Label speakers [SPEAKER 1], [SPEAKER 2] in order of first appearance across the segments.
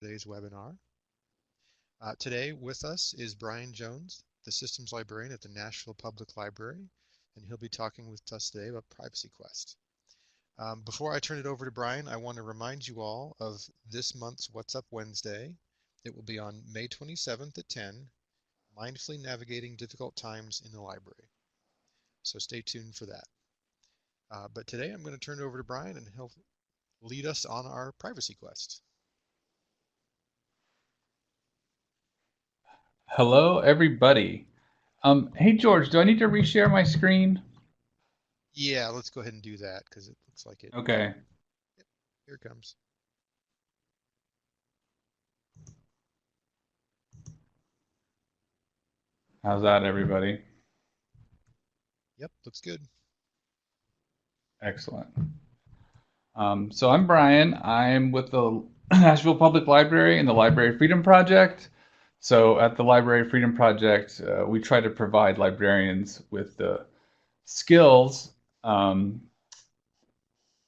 [SPEAKER 1] Today's webinar. Today with us is Brian Jones, the Systems Librarian at the Nashville Public Library, and he'll be talking with us today about Privacy Quest. Before I turn it over to Brian, I want to remind you all of this month's What's Up Wednesday. It will be on May 27th at 10, Mindfully Navigating Difficult Times in the Library. So stay tuned for that. But today I'm going to turn it over to Brian and he'll lead us on our Privacy Quest.
[SPEAKER 2] Hello, everybody. Hey, George, do I need to reshare my screen?
[SPEAKER 1] Yeah, let's go ahead and do that because it looks like it.
[SPEAKER 2] Okay.
[SPEAKER 1] Yep, here it comes.
[SPEAKER 2] How's that, everybody?
[SPEAKER 1] Yep, looks good.
[SPEAKER 2] Excellent. So I'm Brian. I'm with the Nashville Public Library and the Library Freedom Project. So at the Library Freedom Project, we try to provide librarians with the skills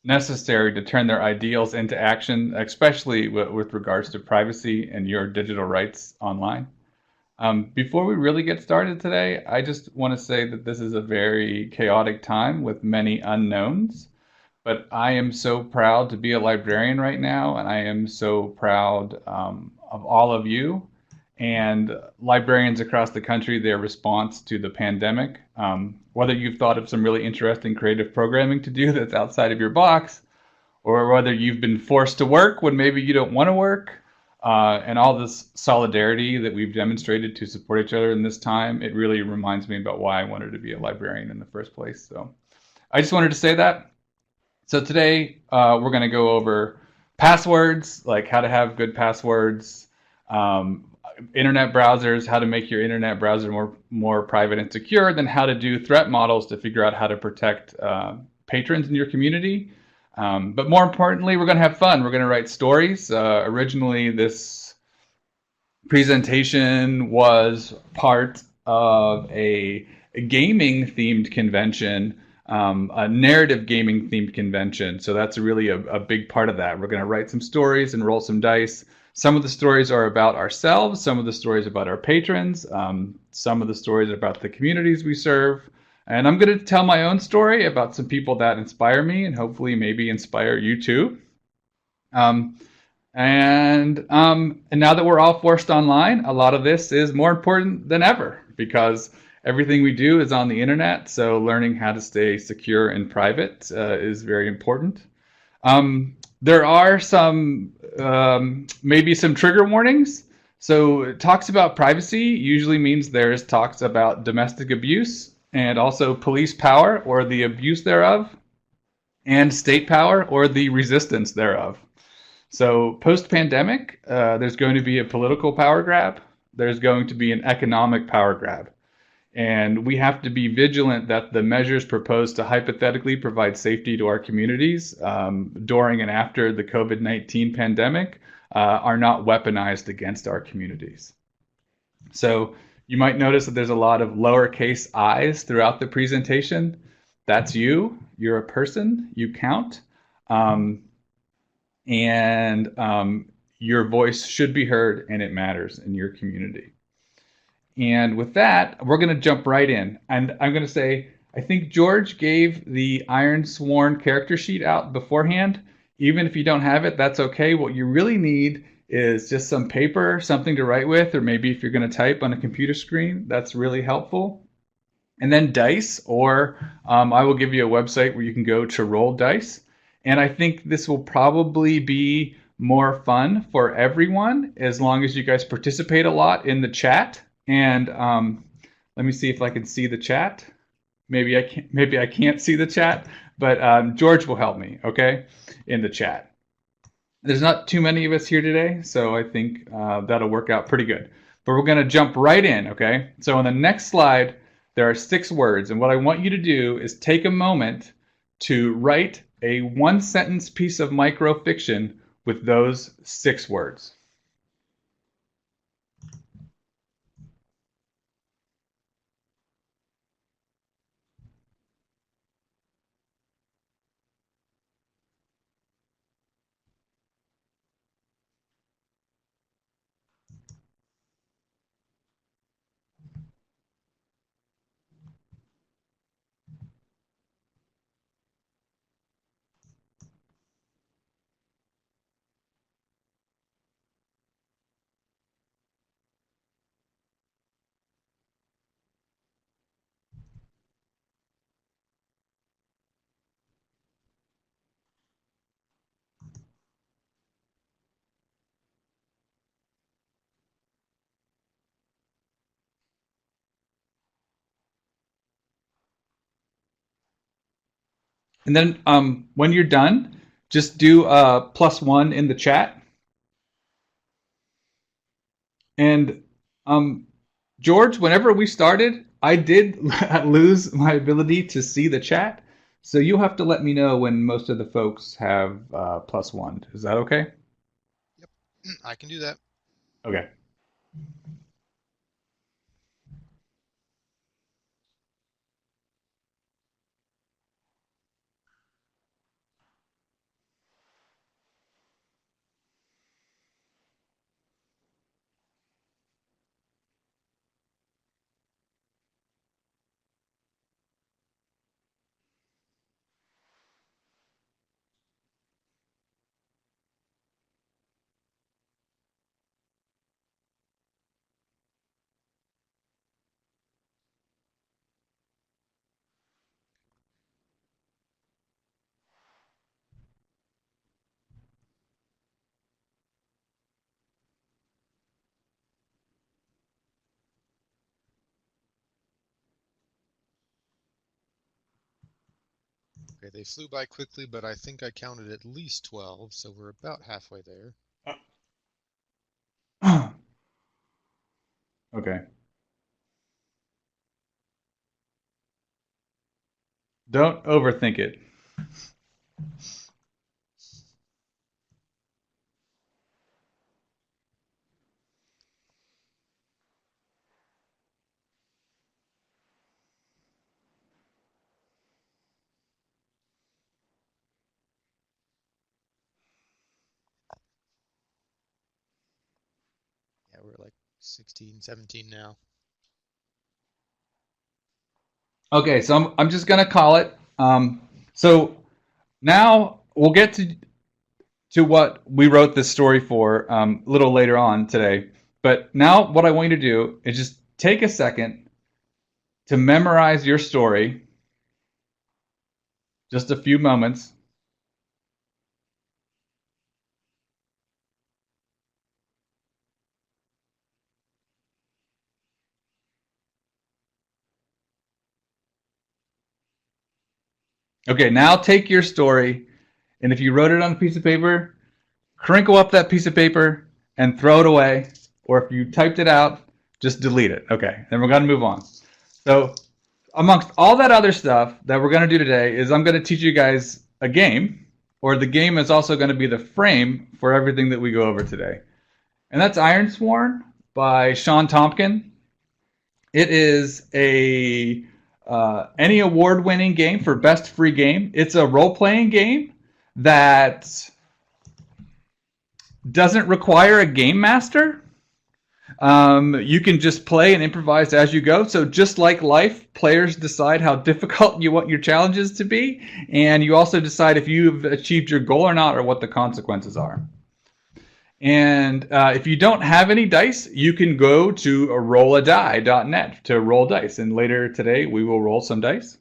[SPEAKER 2] necessary to turn their ideals into action, especially with regards to privacy and your digital rights online. Before we really get started today, I just want to say that this is a very chaotic time with many unknowns. But I am so proud to be a librarian right now, and I am so proud of all of you and librarians across the country, their response to the pandemic. Whether you've thought of some really interesting creative programming to do that's outside of your box, or whether you've been forced to work when maybe you don't want to work, and all this solidarity that we've demonstrated to support each other in this time, it really reminds me about why I wanted to be a librarian in the first place. So I just wanted to say that. So today we're going to go over passwords, like how to have good passwords, um, internet browsers, how to make your internet browser more private and secure, then how to do threat models to figure out how to protect patrons in your community. But more importantly, we're going to have fun. We're going to write stories. Originally, this presentation was part of a gaming themed convention, a narrative gaming themed convention. So that's really a big part of that. We're going to write some stories and roll some dice. Some of the stories are about ourselves, some of the stories about our patrons, some of the stories are about the communities we serve. And I'm going to tell my own story about some people that inspire me and hopefully maybe inspire you too. Um, and now that we're all forced online, a lot of this is more important than ever because everything we do is on the internet. So learning how to stay secure and private is very important. There are some maybe some trigger warnings. So it talks about privacy usually means there's talks about domestic abuse and also police power or the abuse thereof, and state power or the resistance thereof. So post pandemic, there's going to be a political power grab. There's going to be an economic power grab. And we have to be vigilant that the measures proposed to hypothetically provide safety to our communities during and after the COVID-19 pandemic are not weaponized against our communities. So you might notice that there's a lot of lowercase i's throughout the presentation. That's you. You're a person. You count. Um, and your voice should be heard and it matters in your community. And with that, we're going to jump right in. And I'm going to say, I think George gave the Ironsworn character sheet out beforehand. Even if you don't have it, that's okay. What you really need is just some paper, something to write with, or maybe if you're going to type on a computer screen, that's really helpful. And then dice, or I will give you a website where you can go to roll dice. And I think this will probably be more fun for everyone as long as you guys participate a lot in the chat. And let me see if I can see the chat. Maybe I can't. Maybe I can't see the chat, but George will help me. Okay, in the chat. There's not too many of us here today, so I think that'll work out pretty good. But we're going to jump right in. Okay. So on the next slide, there are 6 words, and what I want you to do is take a moment to write a 1-sentence piece of microfiction with those 6 words. And then when you're done, just do +1 in the chat. And George, whenever we started, I did lose my ability to see the chat. So you'll have to let me know when most of the folks have +1. Is that okay?
[SPEAKER 1] Yep, I can do that.
[SPEAKER 2] Okay.
[SPEAKER 1] Okay, they flew by quickly, but I think I counted at least 12, so we're about halfway there.
[SPEAKER 2] Okay. Don't overthink it.
[SPEAKER 1] Yeah, we're like 16, 17 now.
[SPEAKER 2] Okay, so I'm just gonna call it. So now we'll get to what we wrote this story for a little later on today. But now what I want you to do is just take a second to memorize your story, just a few moments. Okay, now take your story, and if you wrote it on a piece of paper, crinkle up that piece of paper and throw it away. Or if you typed it out, just delete it. Okay, then we're going to move on. So amongst all that other stuff that we're going to do today is I'm going to teach you guys a game, or the game is also going to be the frame for everything that we go over today. And that's Ironsworn by Sean Tompkin. It is a any award-winning game for best free game. It's a role-playing game that doesn't require a game master. You can just play and improvise as you go. So just like life, players decide how difficult you want your challenges to be, and you also decide if you've achieved your goal or not, or what the consequences are. And if you don't have any dice, you can go to rolladie.net to roll dice. And later today, we will roll some dice.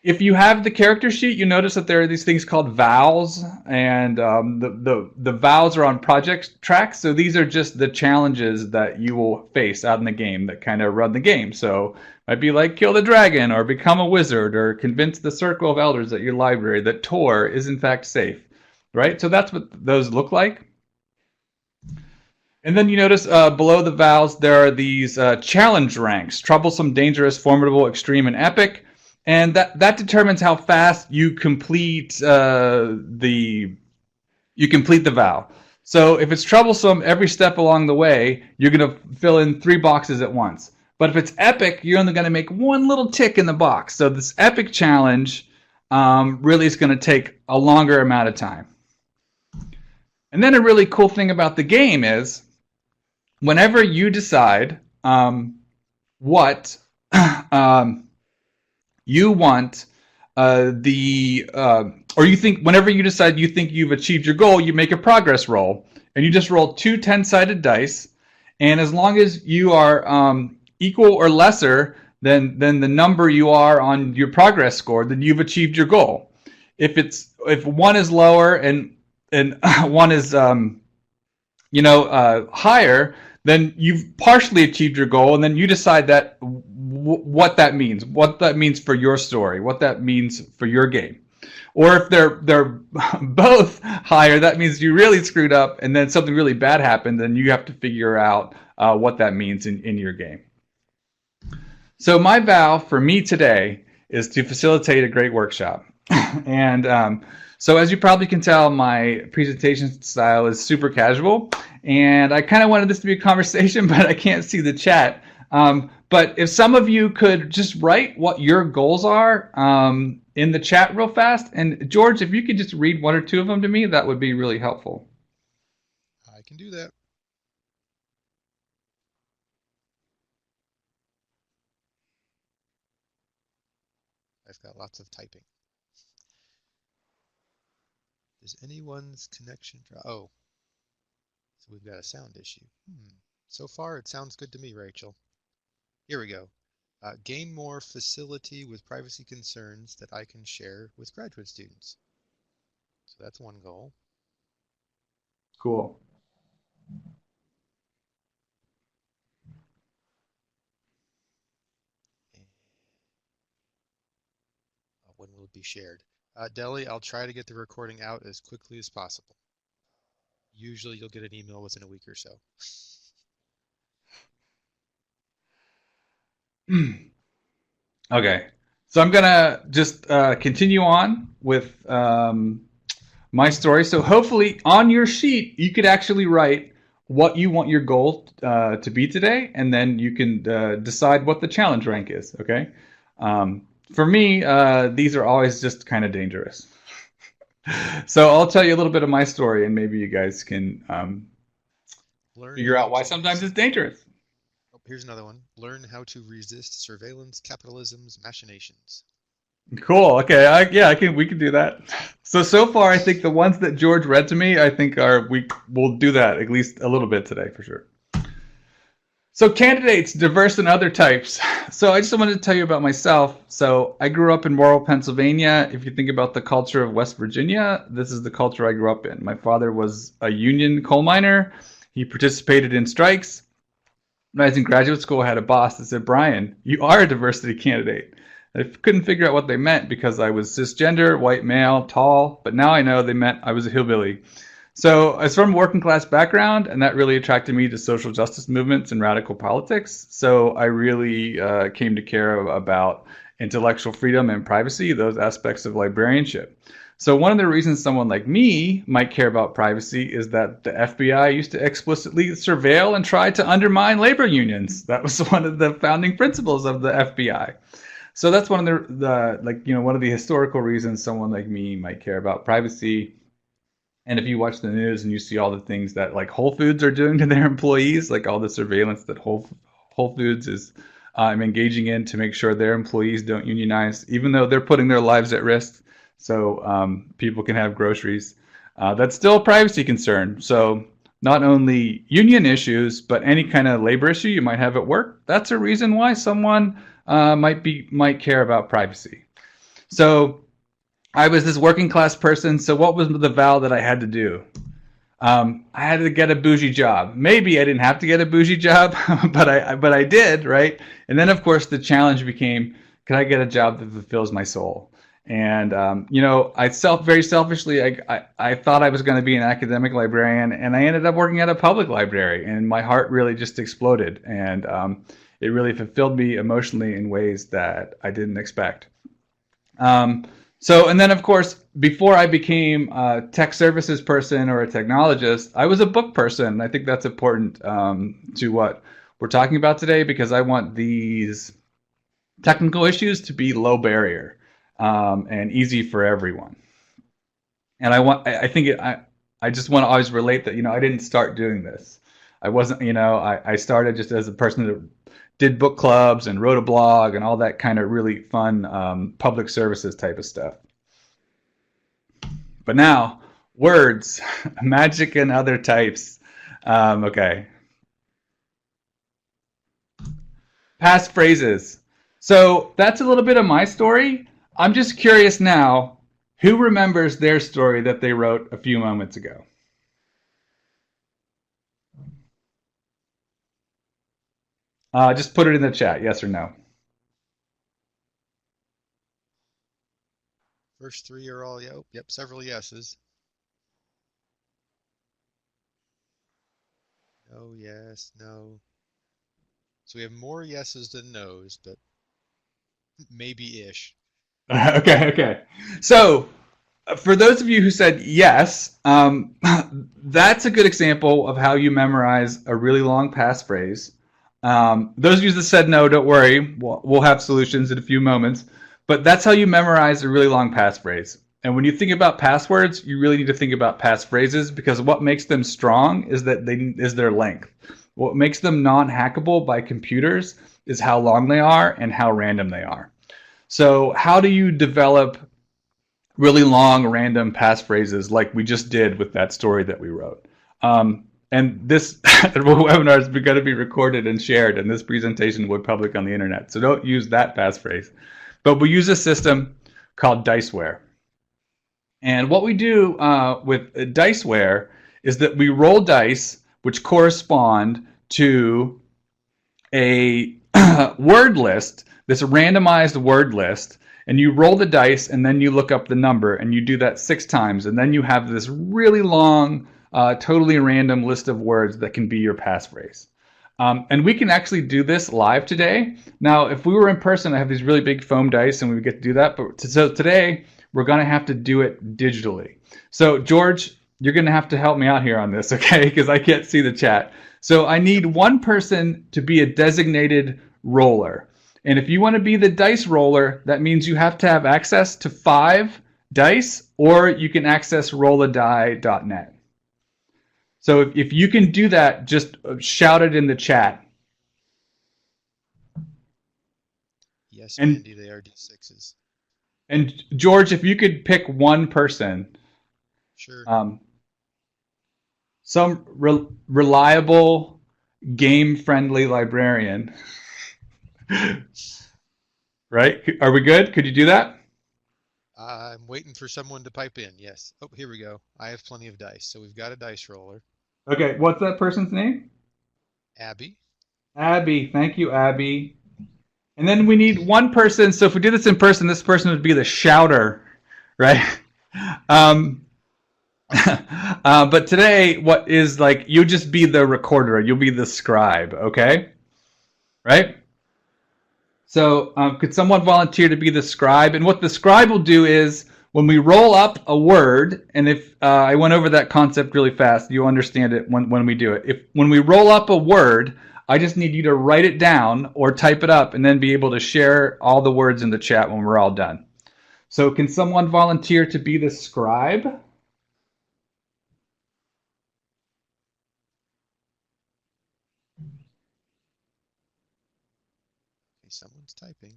[SPEAKER 2] If you have the character sheet, you notice that there are these things called vows, and the vows are on project tracks. So these are just the challenges that you will face out in the game that kind of run the game. So it might be like kill the dragon, or become a wizard, or convince the circle of elders at your library that Tor is in fact safe. Right? So that's what those look like. And then you notice below the vows, there are these challenge ranks: troublesome, dangerous, formidable, extreme, and epic. And that determines how fast you complete the vow. So if it's troublesome every step along the way, you're going to fill in 3 boxes at once. But if it's epic, you're only going to make one little tick in the box. So this epic challenge really is going to take a longer amount of time. And then a really cool thing about the game is whenever you decide what you want or you think, whenever you decide you think you've achieved your goal, you make a progress roll, and you just roll 2 10-sided dice, and as long as you are equal or lesser than the number you are on your progress score, then you've achieved your goal. If one is lower and one is higher, then you've partially achieved your goal, and then you decide that what that means for your story, what that means for your game. Or if they're both higher, that means you really screwed up, and then something really bad happened, then you have to figure out what that means in your game. So my vow for me today is to facilitate a great workshop. And so as you probably can tell, my presentation style is super casual. And I kind of wanted this to be a conversation, but I can't see the chat. But if some of you could just write what your goals are in the chat real fast. And George, if you could just read one or two of them to me, that would be really helpful.
[SPEAKER 1] I can do that. I've got lots of typing. Is anyone's connection? Oh, so we've got a sound issue. So far, it sounds good to me, Rachel. Here we go. Gain more facility with privacy concerns that I can share with graduate students. So that's one goal.
[SPEAKER 2] Cool.
[SPEAKER 1] And when will it be shared? Deli, I'll try to get the recording out as quickly as possible. Usually you'll get an email within a week or so.
[SPEAKER 2] Okay. So I'm going to just continue on with my story. So hopefully on your sheet, you could actually write what you want your goal to be today, and then you can decide what the challenge rank is, okay? For me, these are always just kind of dangerous. So I'll tell you a little bit of my story, and maybe you guys can figure out why sometimes it's dangerous.
[SPEAKER 1] Oh, here's another one. Learn how to resist surveillance capitalism's machinations.
[SPEAKER 2] Cool. Okay. We can do that. So far, I think the ones that George read to me, I think we'll do that at least a little bit today for sure. So candidates, diverse and other types. So I just wanted to tell you about myself. So I grew up in rural Pennsylvania. If you think about the culture of West Virginia, this is the culture I grew up in. My father was a union coal miner. He participated in strikes. When I was in graduate school, I had a boss that said, "Brian, you are a diversity candidate." I couldn't figure out what they meant because I was cisgender, white male, tall, but now I know they meant I was a hillbilly. So I was from a working class background, and that really attracted me to social justice movements and radical politics. So I really came to care about intellectual freedom and privacy, those aspects of librarianship. So one of the reasons someone like me might care about privacy is that the FBI used to explicitly surveil and try to undermine labor unions. That was one of the founding principles of the FBI. So that's one of one of the historical reasons someone like me might care about privacy. And if you watch the news and you see all the things that like Whole Foods are doing to their employees, like all the surveillance that Whole Foods is engaging in to make sure their employees don't unionize, even though they're putting their lives at risk, so people can have groceries. That's still a privacy concern. So not only union issues, but any kind of labor issue you might have at work, that's a reason why someone might care about privacy. So I was this working class person. So what was the vow that I had to do? I had to get a bougie job. Maybe I didn't have to get a bougie job, but I did, right? And then of course the challenge became, can I get a job that fulfills my soul? And very selfishly, I thought I was going to be an academic librarian, and I ended up working at a public library, and my heart really just exploded, and it really fulfilled me emotionally in ways that I didn't expect. And then of course, before I became a tech services person or a technologist, I was a book person. I think that's important to what we're talking about today, because I want these technical issues to be low barrier and easy for everyone. And I just want to always relate that, I didn't start doing this. I wasn't, I started just as a person that did book clubs and wrote a blog and all that kind of really fun public services type of stuff. But now, words, magic and other types. Okay. Past phrases. So that's a little bit of my story. I'm just curious now, who remembers their story that they wrote a few moments ago? Just put it in the chat, yes or no.
[SPEAKER 1] First three are all, yep, several yeses. No, yes, no. So we have more yeses than nos, but maybe-ish.
[SPEAKER 2] Okay, okay. So for those of you who said yes, that's a good example of how you memorize a really long passphrase. Those of you that said no, don't worry. We'll have solutions in a few moments. But that's how you memorize a really long passphrase. And when you think about passwords, you really need to think about passphrases because what makes them strong is their length. What makes them non-hackable by computers is how long they are and how random they are. So how do you develop really long random passphrases like we just did with that story that we wrote? And this webinar is going to be recorded and shared, and this presentation will be public on the internet. So don't use that passphrase. But we use a system called Diceware. And what we do with Diceware is that we roll dice which correspond to a word list, this randomized word list, and you roll the dice and then you look up the number and you do that 6 times, and then you have this really long, totally random list of words that can be your passphrase. And we can actually do this live today. Now, if we were in person, I have these really big foam dice and we would get to do that. But so today, we're going to have to do it digitally. So, George, you're going to have to help me out here on this, okay? Because I can't see the chat. So I need one person to be a designated roller. And if you want to be the dice roller, that means you have to have access to 5 dice, or you can access rolladie.net. So if you can do that, just shout it in the chat.
[SPEAKER 1] Yes,
[SPEAKER 2] And
[SPEAKER 1] Mandy, they are D6s.
[SPEAKER 2] and George, if you could pick one person,
[SPEAKER 1] Sure.
[SPEAKER 2] some reliable, game-friendly librarian, right? Are we good? Could you do that?
[SPEAKER 1] I'm waiting for someone to pipe in. Yes. Oh, here we go. I have plenty of dice. So we've got a dice roller.
[SPEAKER 2] Okay, what's that person's name?
[SPEAKER 1] Abby.
[SPEAKER 2] Abby. Thank you, Abby. And then we need one person. So if we do this in person, this person would be the shouter, right? Um, but today, what is like, you just be the recorder. You'll be the scribe, okay? Right? So could someone volunteer to be the scribe? And what the scribe will do is when we roll up a word, and if I went over that concept really fast, you'll understand it when we do it. If when we roll up a word, I just need you to write it down or type it up and then be able to share all the words in the chat when we're all done. So can someone volunteer to be the scribe? Okay,
[SPEAKER 1] Someone's typing.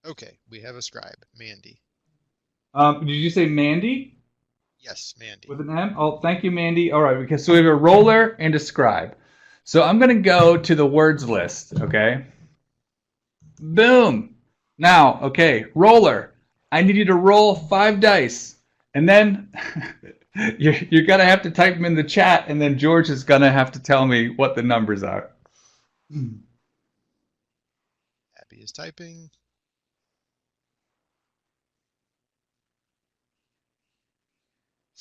[SPEAKER 1] Okay, we have a scribe, Mandy.
[SPEAKER 2] Did you say Mandy?
[SPEAKER 1] Yes, Mandy.
[SPEAKER 2] With an M? Oh, thank you, Mandy. All right, because so we have a roller and a scribe. So I'm going to go to the words list, okay? Boom. Now, okay, roller. I need you to roll 5 dice. And then you're going to have to type them in the chat, and then George is going to have to tell me what the numbers are.
[SPEAKER 1] Abby is typing.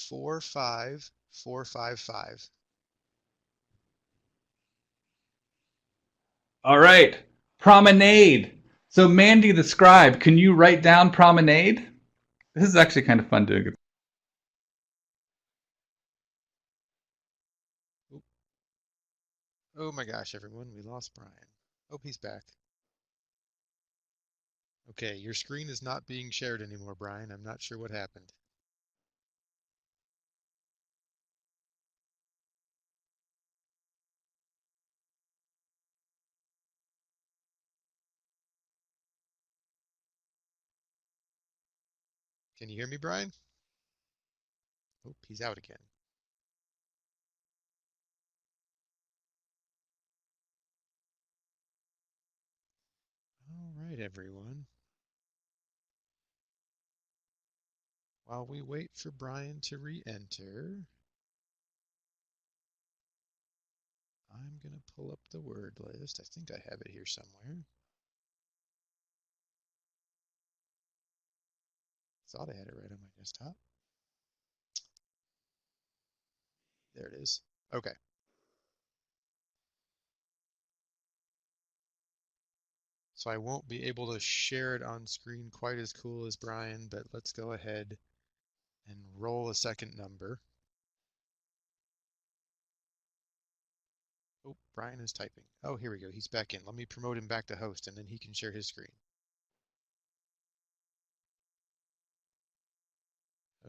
[SPEAKER 1] 45455.
[SPEAKER 2] All right. Promenade. So, Mandy the scribe, can you write down promenade? This is actually kind of fun doing it.
[SPEAKER 1] Oh my gosh, everyone, we lost Brian. Oh, he's back. Okay, your screen is not being shared anymore, Brian. I'm not sure what happened. Can you hear me, Brian? Oh, he's out again. All right, everyone. While we wait for Brian to re-enter, I'm going to pull up the word list. I think I have it here somewhere. thought I had it right on my desktop. There it is. Okay. So I won't be able to share it on screen quite as cool as Brian, but let's go ahead and roll a second number. Oh, Brian is typing. Oh, here we go. He's back in. Let me promote him back to host, and then he can share his screen.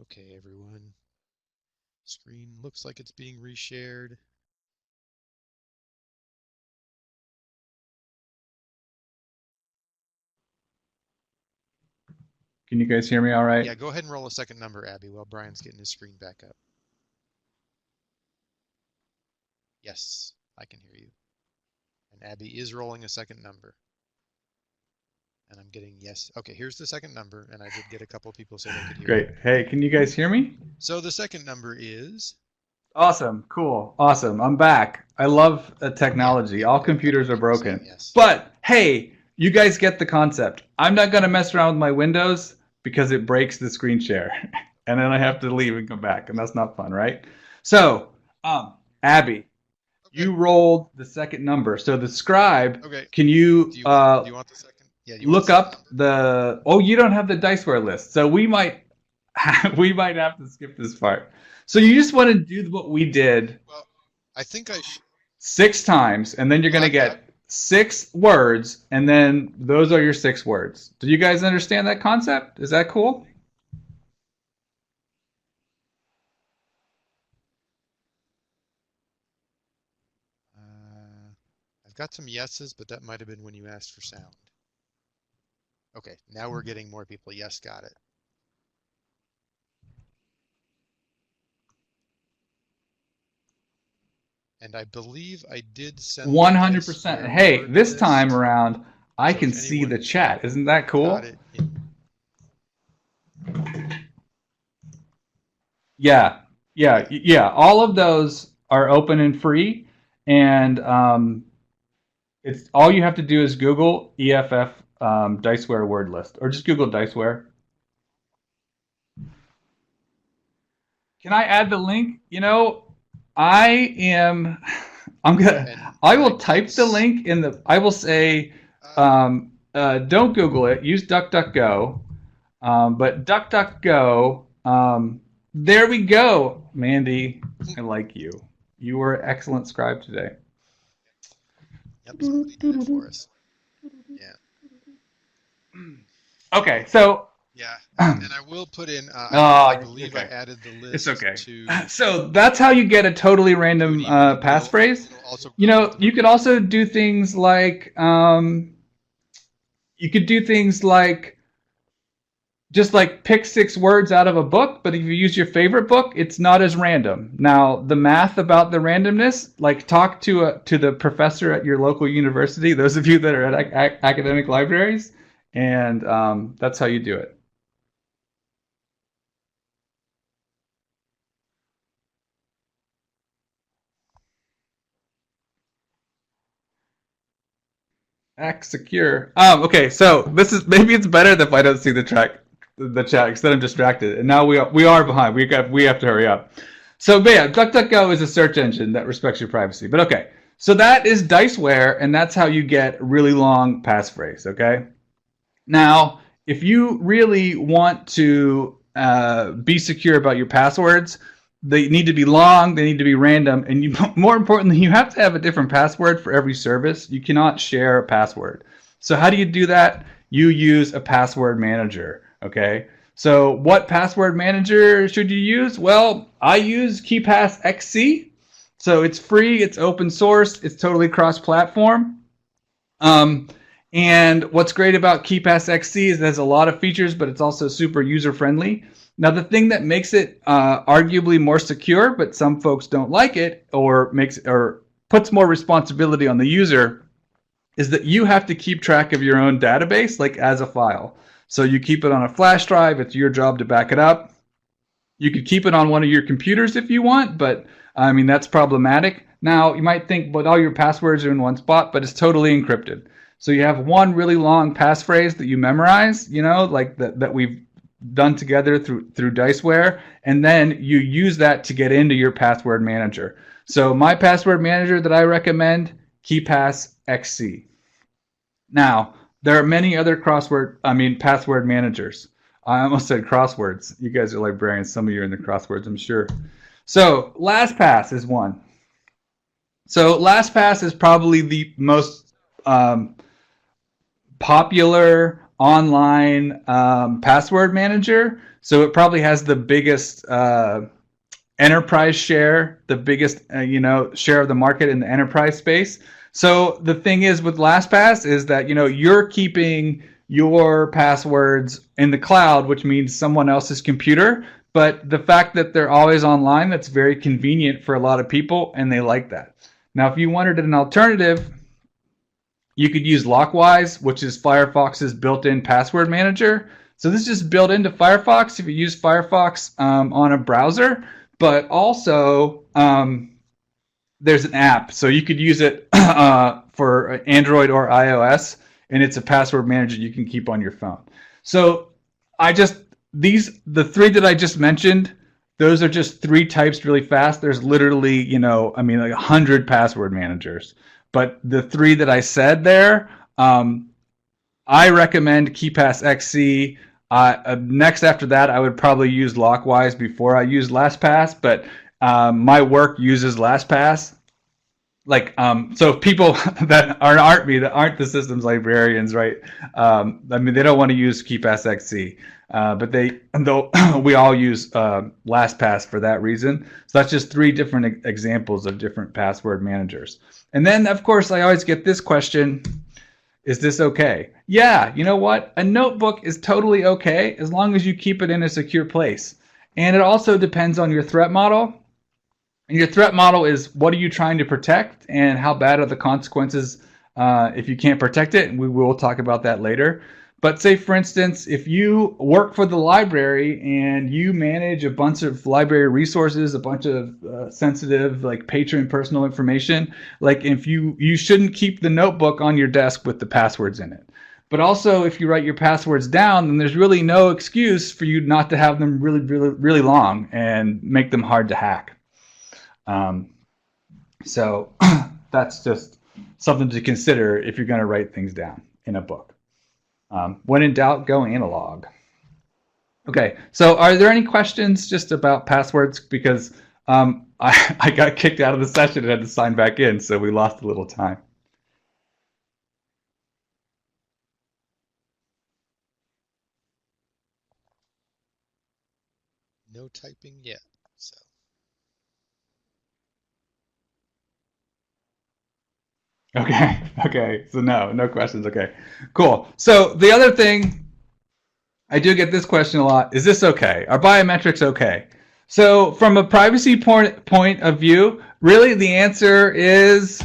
[SPEAKER 1] Okay, everyone. Screen looks like it's being reshared.
[SPEAKER 2] Can you guys hear me all right?
[SPEAKER 1] Yeah, go ahead and roll a second number, Abby, while Brian's getting his screen back up. Yes, I can hear you. And Abby is rolling a second number. And I'm getting yes. Okay, here's the second number, and I did get a couple of people say they could hear
[SPEAKER 2] Great.
[SPEAKER 1] me.
[SPEAKER 2] Hey, can you guys hear me?
[SPEAKER 1] So the second number is...
[SPEAKER 2] Awesome. Cool. Awesome. I'm back. I love technology. All computers are broken.
[SPEAKER 1] Yes.
[SPEAKER 2] But hey, you guys get the concept. I'm not going to mess around with my Windows because it breaks the screen share. And then I have to leave and come back, and that's not fun, right? So, Abby, you rolled the second number. So the scribe, can you,
[SPEAKER 1] do you want the second? Yeah,
[SPEAKER 2] look up the... Oh, you don't have the diceware list. So we might have to skip this part. So you just want to do what we did.
[SPEAKER 1] Well, I think I
[SPEAKER 2] 6 times, and then you're going to get 6 words, and then those are your 6 words. Do you guys understand that concept? Is that cool?
[SPEAKER 1] I've got some yeses, but that might have been when you asked for sound. Okay, now we're getting more people. Yes, got it. And I believe I did send
[SPEAKER 2] 100%. Hey, this time around, I can see the chat. Isn't that cool? Yeah. All of those are open and free, and it's all you have to do is Google EFF Diceware word list, or just Google Diceware. Can I add the link? You know, I will type the link in the, I will say, don't Google it, use DuckDuckGo, but DuckDuckGo, there we go, Mandy, I like you. You were an excellent scribe today.
[SPEAKER 1] Yep, somebody did it for us. Yeah.
[SPEAKER 2] Okay, so...
[SPEAKER 1] Yeah, and I will put in, I believe I added the list.
[SPEAKER 2] It's okay. So that's how you get a totally random passphrase. You know, you could also do things like, just like pick 6 words out of a book, but if you use your favorite book, it's not as random. Now, the math about the randomness, like talk to the professor at your local university, those of you that are at academic libraries, and that's how you do it. Secure. Okay, so this is, maybe it's better if I don't see the chat because then I'm distracted. And now we are behind. We have to hurry up. So but yeah, DuckDuckGo is a search engine that respects your privacy. But okay, so that is Diceware, and that's how you get really long passphrase. Okay. Now, if you really want to be secure about your passwords, they need to be long, they need to be random, and more importantly, you have to have a different password for every service. You cannot share a password. So how do you do that? You use a password manager, okay? So what password manager should you use? Well, I use KEEPASSXC. So it's free, it's open source, it's totally cross-platform. And what's great about KEEPASSXC is it has a lot of features, but it's also super user-friendly. Now, the thing that makes it arguably more secure, but some folks don't like it, or puts more responsibility on the user, is that you have to keep track of your own database, like as a file. So you keep it on a flash drive. It's your job to back it up. You could keep it on one of your computers if you want, but I mean, that's problematic. Now, you might think, but all your passwords are in one spot, but it's totally encrypted. So you have one really long passphrase that you memorize, you know, like that we've done together through Diceware, and then you use that to get into your password manager. So my password manager that I recommend, KEEPASSXC. Now, there are many other password managers. I almost said crosswords. You guys are librarians. Some of you are in the crosswords, I'm sure. So LastPass is one. So LastPass is probably the most popular online password manager. So it probably has the biggest enterprise share, the biggest share of the market in the enterprise space. So the thing is with LastPass is that you're keeping your passwords in the cloud, which means someone else's computer. But the fact that they're always online, that's very convenient for a lot of people, and they like that. Now, if you wanted an alternative, you could use Lockwise, which is Firefox's built-in password manager. So this is just built into Firefox if you use Firefox on a browser. But also, there's an app. So you could use it for Android or iOS, and it's a password manager you can keep on your phone. So the three that I just mentioned, those are just three types really fast. There's literally, like 100 password managers. But the three that I said there, I recommend KEEPASSXC. Next after that, I would probably use Lockwise before I use LastPass, but my work uses LastPass. So people that aren't me, that aren't the systems librarians, right? They don't want to use KEEPASSXC. But we all use LastPass for that reason. So that's just three different examples of different password managers. And then, of course, I always get this question, is this okay? Yeah, you know what? A notebook is totally okay as long as you keep it in a secure place. And it also depends on your threat model. And your threat model is what are you trying to protect and how bad are the consequences if you can't protect it. And we will talk about that later. But say, for instance, if you work for the library and you manage a bunch of library resources, a bunch of sensitive, patron personal information, if you shouldn't keep the notebook on your desk with the passwords in it. But also, if you write your passwords down, then there's really no excuse for you not to have them really, really, really long and make them hard to hack. So that's just something to consider if you're going to write things down in a book. When in doubt, go analog. Okay, so are there any questions just about passwords? Because I got kicked out of the session and had to sign back in, so we lost a little time.
[SPEAKER 1] No typing yet. So.
[SPEAKER 2] Okay. So no questions. Okay, cool. So the other thing, I do get this question a lot, is this okay? Are biometrics okay? So from a privacy point of view, really the answer is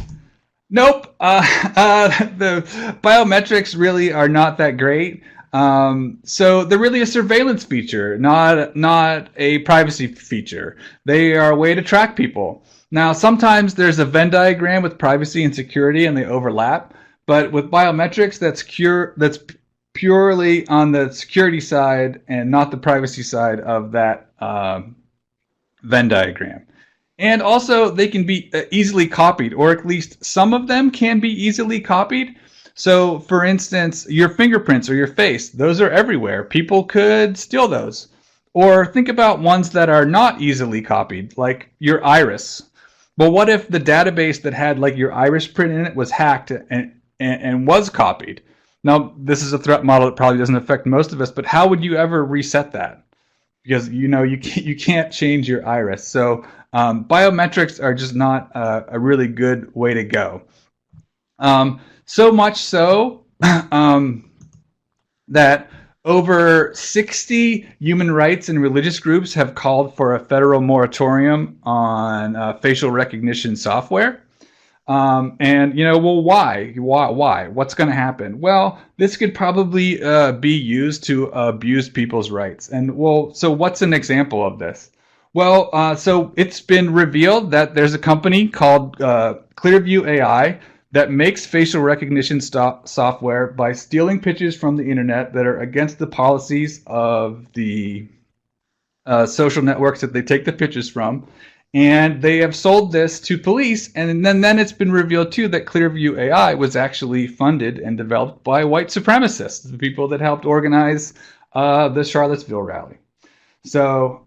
[SPEAKER 2] nope. The biometrics really are not that great. So they're really a surveillance feature, not a privacy feature. They are a way to track people. Now, sometimes there's a Venn diagram with privacy and security and they overlap, but with biometrics, that's purely on the security side and not the privacy side of that Venn diagram. And also, they can be easily copied, or at least some of them can be easily copied. So, for instance, your fingerprints or your face, those are everywhere. People could steal those. Or think about ones that are not easily copied, like your iris. But what if the database that had your iris print in it was hacked and was copied? Now, this is a threat model that probably doesn't affect most of us, but how would you ever reset that? Because you can't change your iris. So biometrics are just not a really good way to go. So much so that over 60 human rights and religious groups have called for a federal moratorium on facial recognition software. Why? What's going to happen? Well, this could probably be used to abuse people's rights. And so what's an example of this? Well, so it's been revealed that there's a company called Clearview AI that makes facial recognition software by stealing pictures from the internet that are against the policies of the social networks that they take the pictures from. And they have sold this to police, and then it's been revealed too that Clearview AI was actually funded and developed by white supremacists, the people that helped organize the Charlottesville rally. So,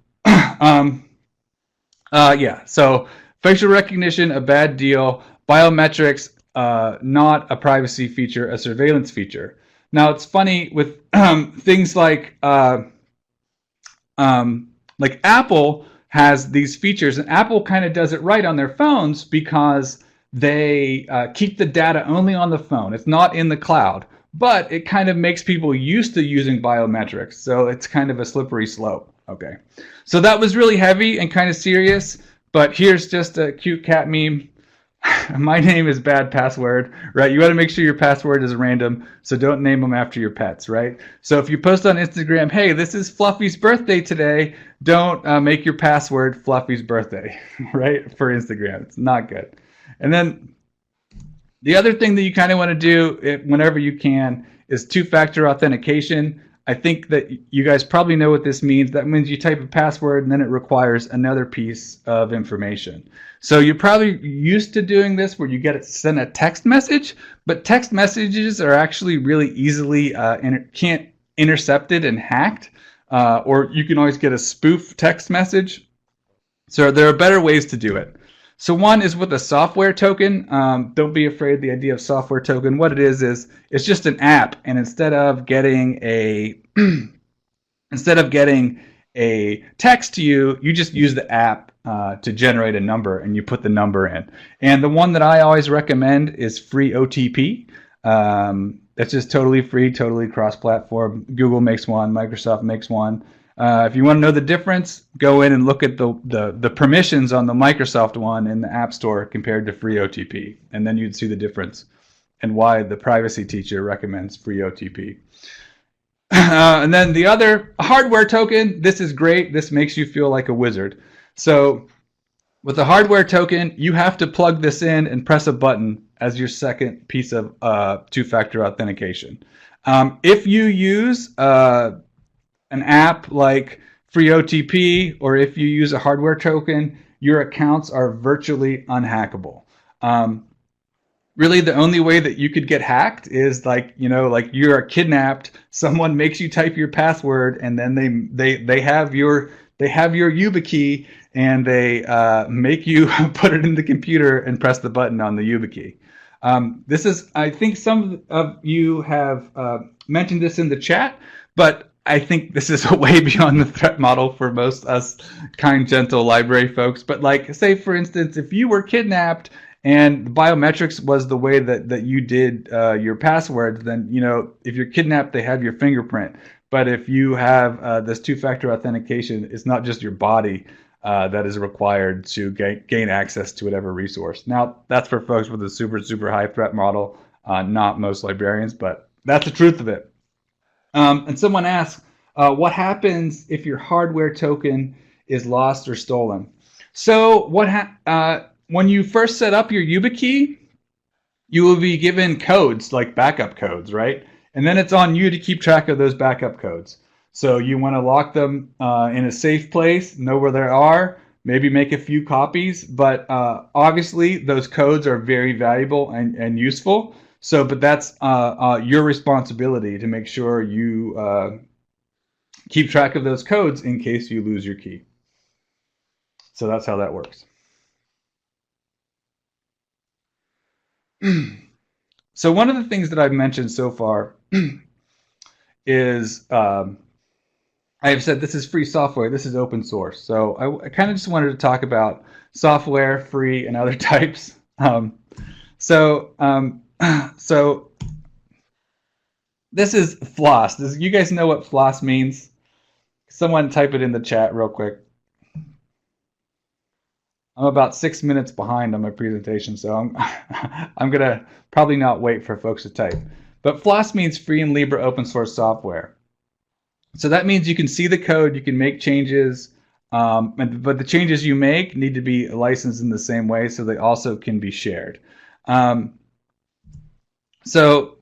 [SPEAKER 2] so facial recognition, a bad deal. Biometrics, not a privacy feature, a surveillance feature. Now, it's funny with things like Apple has these features, and Apple kind of does it right on their phones because they keep the data only on the phone. It's not in the cloud, but it kind of makes people used to using biometrics. So it's kind of a slippery slope. Okay, so that was really heavy and kind of serious, but here's just a cute cat meme. My name is bad password, right? You got to make sure your password is random, so don't name them after your pets, right? So if you post on Instagram, hey, this is Fluffy's birthday today, don't make your password Fluffy's birthday, right? For Instagram, it's not good. And then the other thing that you kind of want to do whenever you can is two-factor authentication. I think that you guys probably know what this means. That means you type a password and then it requires another piece of information. So you're probably used to doing this where you get sent a text message, but text messages are actually really easily intercepted and hacked, or you can always get a spoof text message. So there are better ways to do it. So one is with a software token. Don't be afraid of the idea of software token. What it is it's just an app, and instead of getting a text to you, you just use the app to generate a number, and you put the number in. And the one that I always recommend is free OTP. It's just totally free, totally cross-platform. Google makes one, Microsoft makes one. If you want to know the difference, go in and look at the permissions on the Microsoft one in the App Store compared to free OTP, and then you'd see the difference and why the privacy teacher recommends free OTP. And then the other hardware token, this is great. This makes you feel like a wizard. So with the hardware token, you have to plug this in and press a button as your second piece of two-factor authentication. If you use an app like free OTP, or if you use a hardware token, your accounts are virtually unhackable. Really, the only way that you could get hacked is like you're kidnapped. Someone makes you type your password, and then they have your YubiKey, and they make you put it in the computer and press the button on the YubiKey. This is, I think some of you have mentioned this in the chat, but I think this is way beyond the threat model for most us kind, gentle library folks. But like, say for instance, if you were kidnapped and biometrics was the way that you did your passwords, then if you're kidnapped, they have your fingerprint. But if you have this two-factor authentication, it's not just your body that is required to gain access to whatever resource. Now, that's for folks with a super, super high threat model, not most librarians, but that's the truth of it. And someone asks, what happens if your hardware token is lost or stolen? So when you first set up your YubiKey, you will be given codes, like backup codes, right? And then it's on you to keep track of those backup codes. So you want to lock them in a safe place, know where they are, maybe make a few copies. But obviously, those codes are very valuable and useful. So, but that's your responsibility to make sure you keep track of those codes in case you lose your key. So that's how that works. So one of the things that I've mentioned so far is I have said this is free software, this is open source. So I kind of just wanted to talk about software, free, and other types. So this is FLOSS. You guys know what FLOSS means? Someone type it in the chat real quick. I'm about 6 minutes behind on my presentation, so I'm gonna probably not wait for folks to type. But FLOSS means free and libre open source software. So that means you can see the code, you can make changes, but the changes you make need to be licensed in the same way, so they also can be shared. So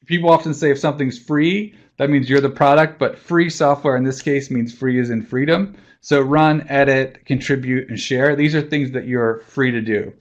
[SPEAKER 2] people often say if something's free, that means you're the product, but free software in this case means free as in freedom. So run, edit, contribute, and share. These are things that you're free to do.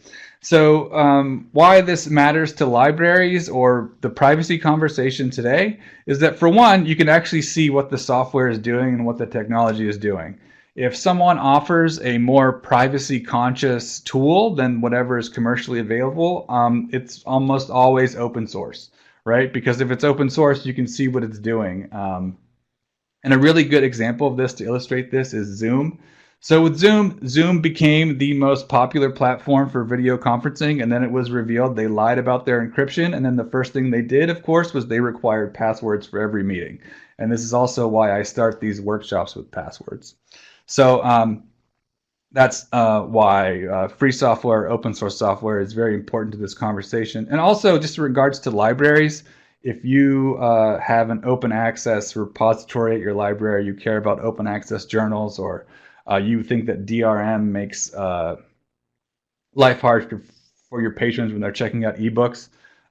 [SPEAKER 2] So why this matters to libraries or the privacy conversation today is that, for one, you can actually see what the software is doing and what the technology is doing. If someone offers a more privacy conscious tool than whatever is commercially available, it's almost always open source, right? Because if it's open source, you can see what it's doing. And a really good example of this to illustrate this is Zoom. So with Zoom, Zoom became the most popular platform for video conferencing, and then it was revealed they lied about their encryption. And then the first thing they did, of course, was they required passwords for every meeting. And this is also why I start these workshops with passwords. So that's why free software, open source software is very important to this conversation. And also, just in regards to libraries, if you have an open access repository at your library, you care about open access journals, or you think that DRM makes life hard for your patrons when they're checking out ebooks,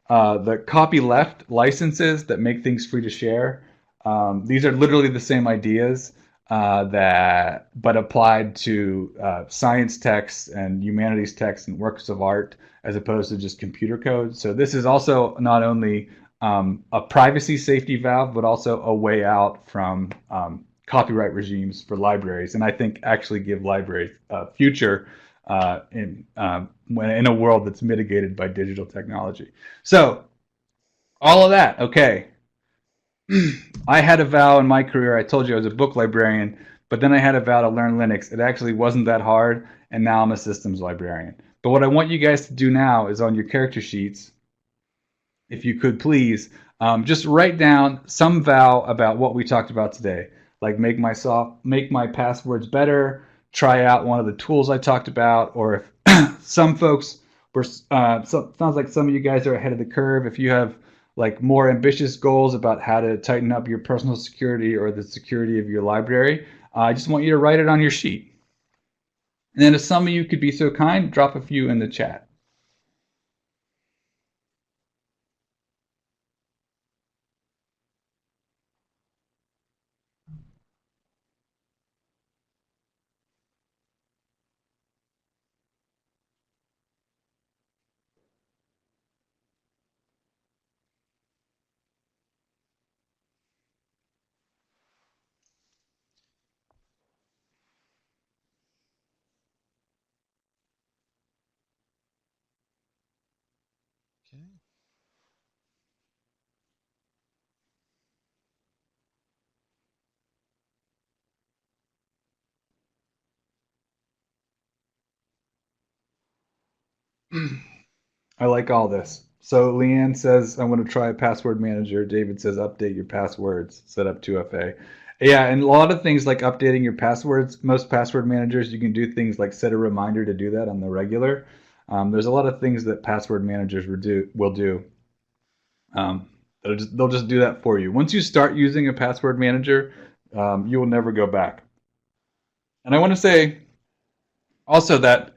[SPEAKER 2] the copyleft licenses that make things free to share, these are literally the same ideas but applied to science texts and humanities texts and works of art as opposed to just computer code. So this is also not only a privacy safety valve, but also a way out from copyright regimes for libraries, and I think actually give libraries a future in a world that's mitigated by digital technology. So all of that, okay. I had a vow in my career. I told you I was a book librarian, but then I had a vow to learn Linux. It actually wasn't that hard, and now I'm a systems librarian. But what I want you guys to do now is on your character sheets, if you could please, just write down some vow about what we talked about today. Like make my passwords better, try out one of the tools I talked about, or if some folks were, sounds like some of you guys are ahead of the curve. If you have like more ambitious goals about how to tighten up your personal security or the security of your library, I just want you to write it on your sheet. And then if some of you could be so kind, drop a few in the chat.
[SPEAKER 1] Okay.
[SPEAKER 2] I like all this. So Leanne says, I want to try a password manager. David says, update your passwords, set up 2FA. Yeah, and a lot of things like updating your passwords, most password managers, you can do things like set a reminder to do that on the regular. There's a lot of things that password managers will do. Um, they'll just do that for you. Once you start using a password manager, you will never go back. And I want to say also that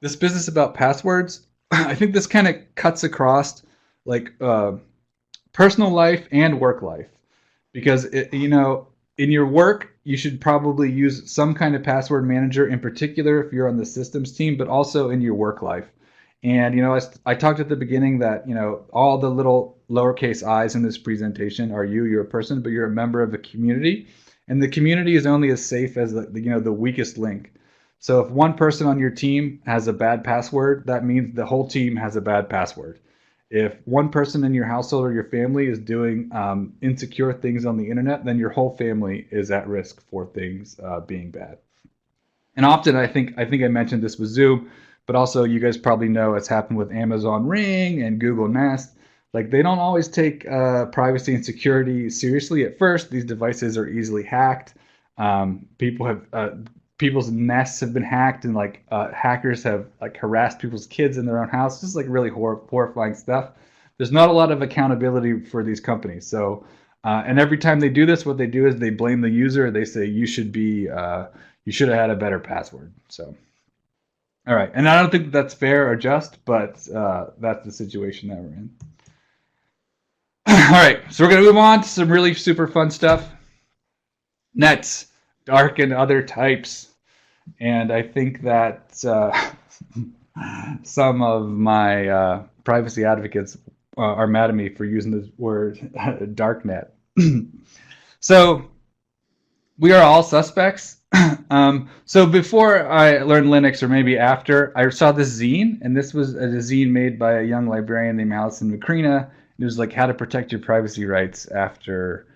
[SPEAKER 2] this business about passwords, I think this kind of cuts across like personal life and work life, because in your work you should probably use some kind of password manager, in particular if you're on the systems team, but also in your work life. And I talked at the beginning that all the little lowercase i's in this presentation are you're a person, but you're a member of the community, and the community is only as safe as the weakest link. So if one person on your team has a bad password, that means the whole team has a bad password. If one person in your household or your family is doing insecure things on the internet, then your whole family is at risk for things being bad. And often, I think I mentioned this with Zoom, but also you guys probably know it's happened with Amazon Ring and Google Nest. Like they don't always take privacy and security seriously at first. These devices are easily hacked. People's nests have been hacked, and like hackers have like harassed people's kids in their own house. Just like really horrifying stuff. There's not a lot of accountability for these companies. So, and every time they do this, what they do is they blame the user. They say you should have had a better password. So, all right, and I don't think that's fair or just, but that's the situation that we're in. All right, so we're going to move on to some really super fun stuff. Nets, dark and other types. And I think that some of my privacy advocates are mad at me for using the word darknet. So we are all suspects. So before I learned Linux, or maybe after, I saw this zine, and this was a zine made by a young librarian named Alison Macrina. It was like how to protect your privacy rights after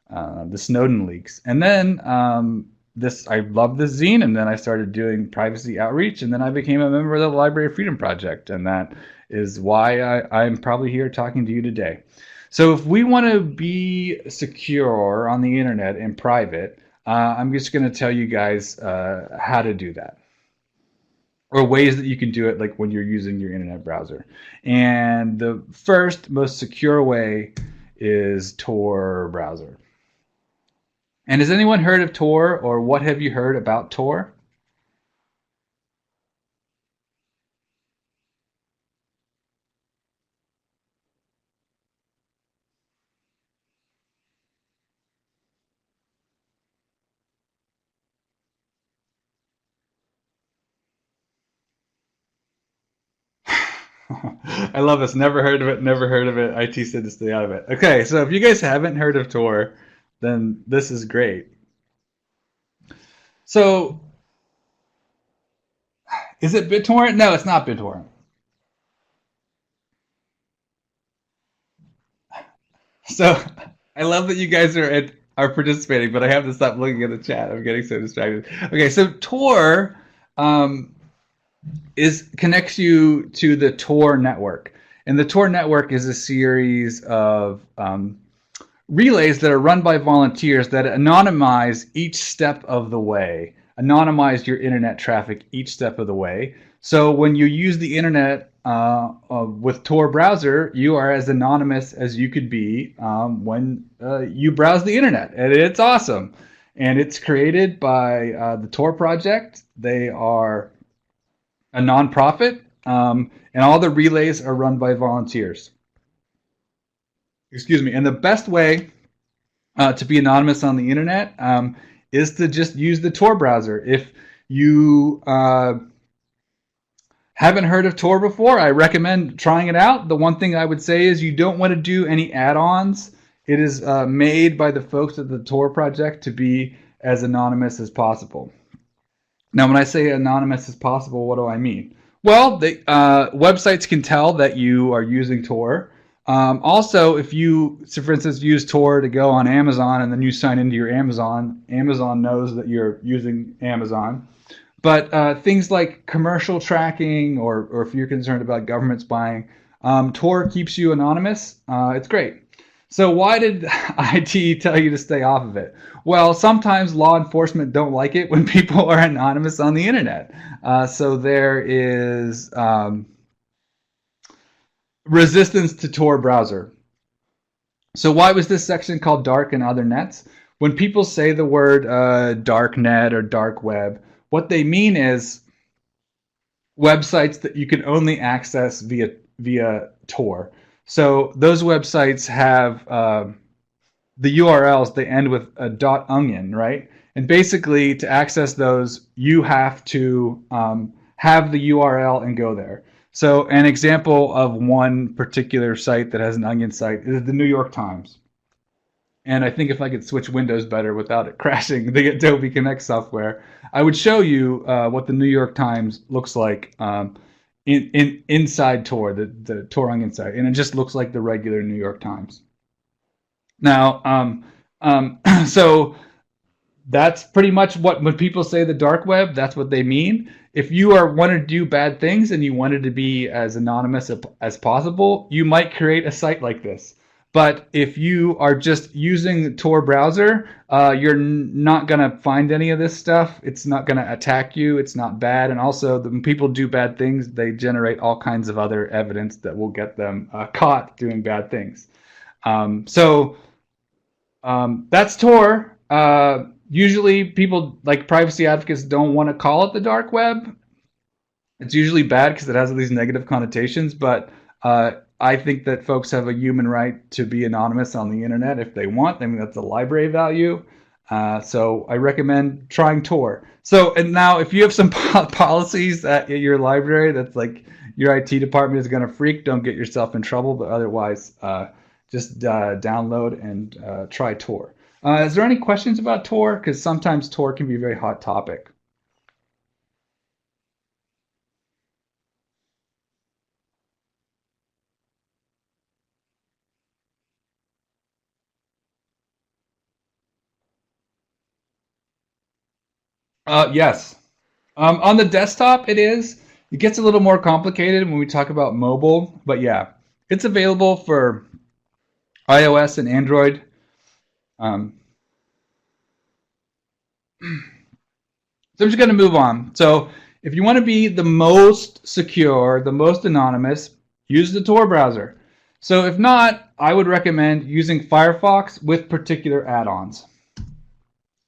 [SPEAKER 2] the Snowden leaks. And then I loved this zine, and then I started doing privacy outreach, and then I became a member of the Library of Freedom Project, and that is why I'm probably here talking to you today. So if we want to be secure on the internet and private, I'm just going to tell you guys how to do that, or ways that you can do it, like when you're using your internet browser. And the first, most secure way is Tor browser. And has anyone heard of Tor, or what have you heard about Tor? I love this. Never heard of it. Never heard of it. IT said to stay out of it. Okay, so if you guys haven't heard of Tor, then this is great. So, is it BitTorrent? No, it's not BitTorrent. So, I love that you guys are participating, but I have to stop looking at the chat. I'm getting so distracted. Okay, so Tor um, is connects you to the Tor network, and the Tor network is a series of relays that are run by volunteers that anonymize each step of the way, anonymize your internet traffic each step of the way. So when you use the internet with Tor browser, you are as anonymous as you could be when you browse the internet, and it's awesome. And it's created by the Tor project. They are a nonprofit, and all the relays are run by volunteers. Excuse me. And the best way to be anonymous on the internet is to just use the Tor browser. If you haven't heard of Tor before, I recommend trying it out. The one thing I would say is you don't want to do any add-ons. It is made by the folks at the Tor project to be as anonymous as possible. Now, when I say anonymous as possible, what do I mean? Well, websites can tell that you are using Tor. Also, if you, so for instance, use Tor to go on Amazon and then you sign into your Amazon, Amazon knows that you're using Amazon. But things like commercial tracking, or if you're concerned about government spying, Tor keeps you anonymous. It's great. So why did IT tell you to stay off of it? Well, sometimes law enforcement don't like it when people are anonymous on the internet. So there is resistance to Tor browser. So why was this section called dark and other nets? When people say the word dark net or dark web, what they mean is websites that you can only access via Tor. So those websites have the URLs, they end with a .onion, right? And basically, to access those, you have to have the URL and go there. So an example of one particular site that has an onion site is the New York Times. And I think if I could switch windows better without it crashing the Adobe Connect software, I would show you what the New York Times looks like inside Tor, the Tor onion site, and it just looks like the regular New York Times. Now, so that's pretty much what, when people say the dark web, that's what they mean. If you want to do bad things and you wanted to be as anonymous as possible, you might create a site like this. But if you are just using the Tor browser, you're not going to find any of this stuff. It's not going to attack you. It's not bad. And also, when people do bad things, they generate all kinds of other evidence that will get them caught doing bad things. That's Tor. Usually people, like privacy advocates, don't want to call it the dark web. It's usually bad because it has all these negative connotations, but I think that folks have a human right to be anonymous on the internet if they want. I mean, that's a library value. So I recommend trying Tor. So, and now if you have some policies at your library that's like your IT department is going to freak, don't get yourself in trouble. But otherwise, just download and try Tor. Is there any questions about Tor? Because sometimes Tor can be a very hot topic. Yes. On the desktop, it is. It gets a little more complicated when we talk about mobile, but yeah, it's available for iOS and Android. Um, so I'm just going to move on. So if you want to be the most secure, the most anonymous, use the Tor browser. So if not, I would recommend using Firefox with particular add-ons.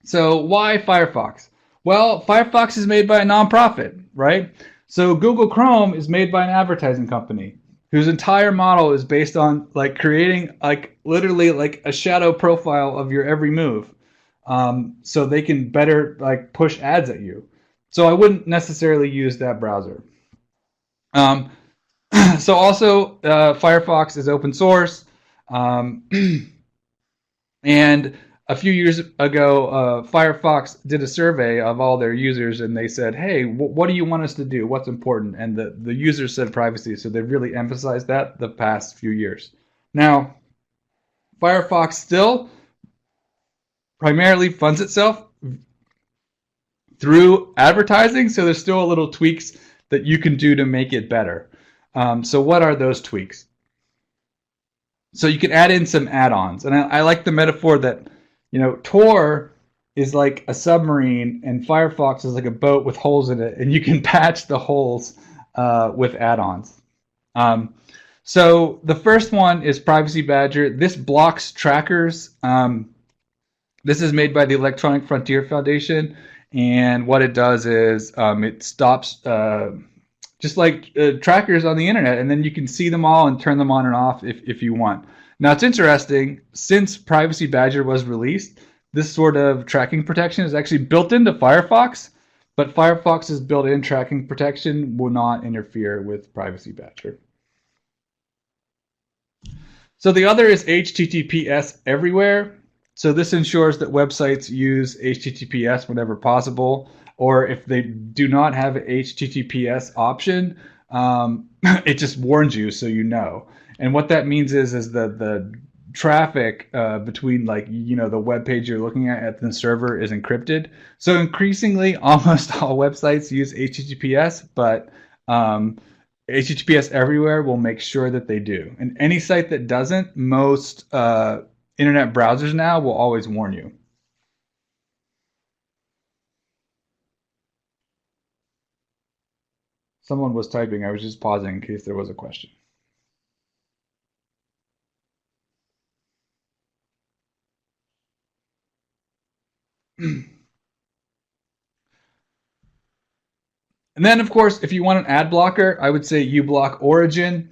[SPEAKER 2] So why Firefox? Well, Firefox is made by a nonprofit, right? So Google Chrome is made by an advertising company whose entire model is based on like creating like literally like a shadow profile of your every move, so they can better like push ads at you. So I wouldn't necessarily use that browser. Um, so also Firefox is open source. Um, And a few years ago, Firefox did a survey of all their users, and they said, "Hey, what do you want us to do? What's important?" And the users said privacy, so they've really emphasized that the past few years. Now, Firefox still primarily funds itself through advertising, so there's still a little tweaks that you can do to make it better. So what are those tweaks? So you can add in some add-ons, and I like the metaphor that Tor is like a submarine and Firefox is like a boat with holes in it, and you can patch the holes with add-ons. So the first one is Privacy Badger. This blocks trackers. This is made by the Electronic Frontier Foundation, and what it does is it stops just like trackers on the internet, and then you can see them all and turn them on and off if you want. Now it's interesting, since Privacy Badger was released, this sort of tracking protection is actually built into Firefox, but Firefox's built-in tracking protection will not interfere with Privacy Badger. So the other is HTTPS everywhere. So this ensures that websites use HTTPS whenever possible, or if they do not have an HTTPS option, it just warns you so you know. And what that means is that the traffic between the web page you're looking at the server is encrypted. So increasingly, almost all websites use HTTPS, but HTTPS everywhere will make sure that they do. And any site that doesn't, most internet browsers now will always warn you. Someone was typing. I was just pausing in case there was a question. And then, of course, if you want an ad blocker, I would say uBlock Origin.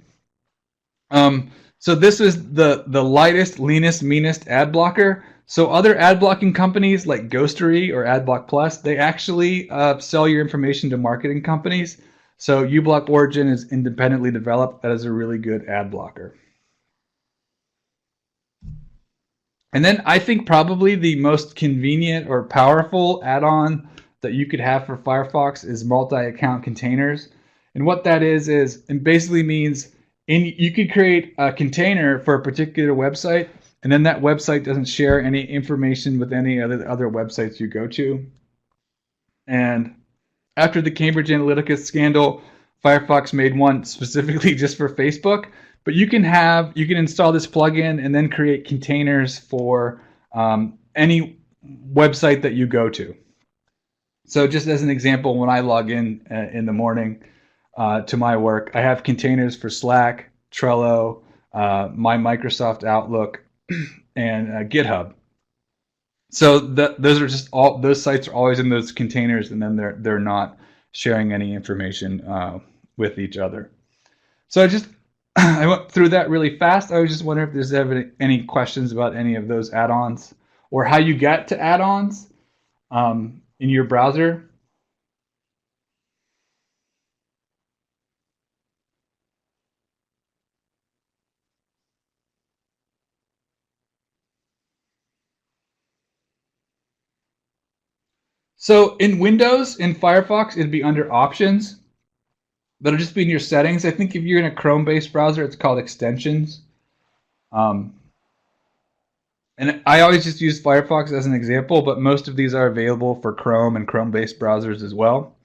[SPEAKER 2] So this is the lightest, leanest, meanest ad blocker. So other ad blocking companies like Ghostery or AdBlock Plus, they actually sell your information to marketing companies. So uBlock Origin is independently developed. That is a really good ad blocker. And then I think probably the most convenient or powerful add-on that you could have for Firefox is multi-account containers. And what that is it basically means you could create a container for a particular website, and then that website doesn't share any information with any other websites you go to. And after the Cambridge Analytica scandal, Firefox made one specifically just for Facebook. But you can install this plugin and then create containers for any website that you go to. So just as an example, when I log in the morning to my work, I have containers for Slack, Trello, my Microsoft Outlook, and GitHub. So those sites are always in those containers, and then they're not sharing any information with each other. So I went through that really fast. I was just wondering if there's any questions about any of those add-ons or how you get to add-ons in your browser. So in Windows, in Firefox, it'd be under Options. That'll just be in your settings. I think if you're in a Chrome-based browser, it's called Extensions. Um, and I always just use Firefox as an example, but most of these are available for Chrome and Chrome-based browsers as well.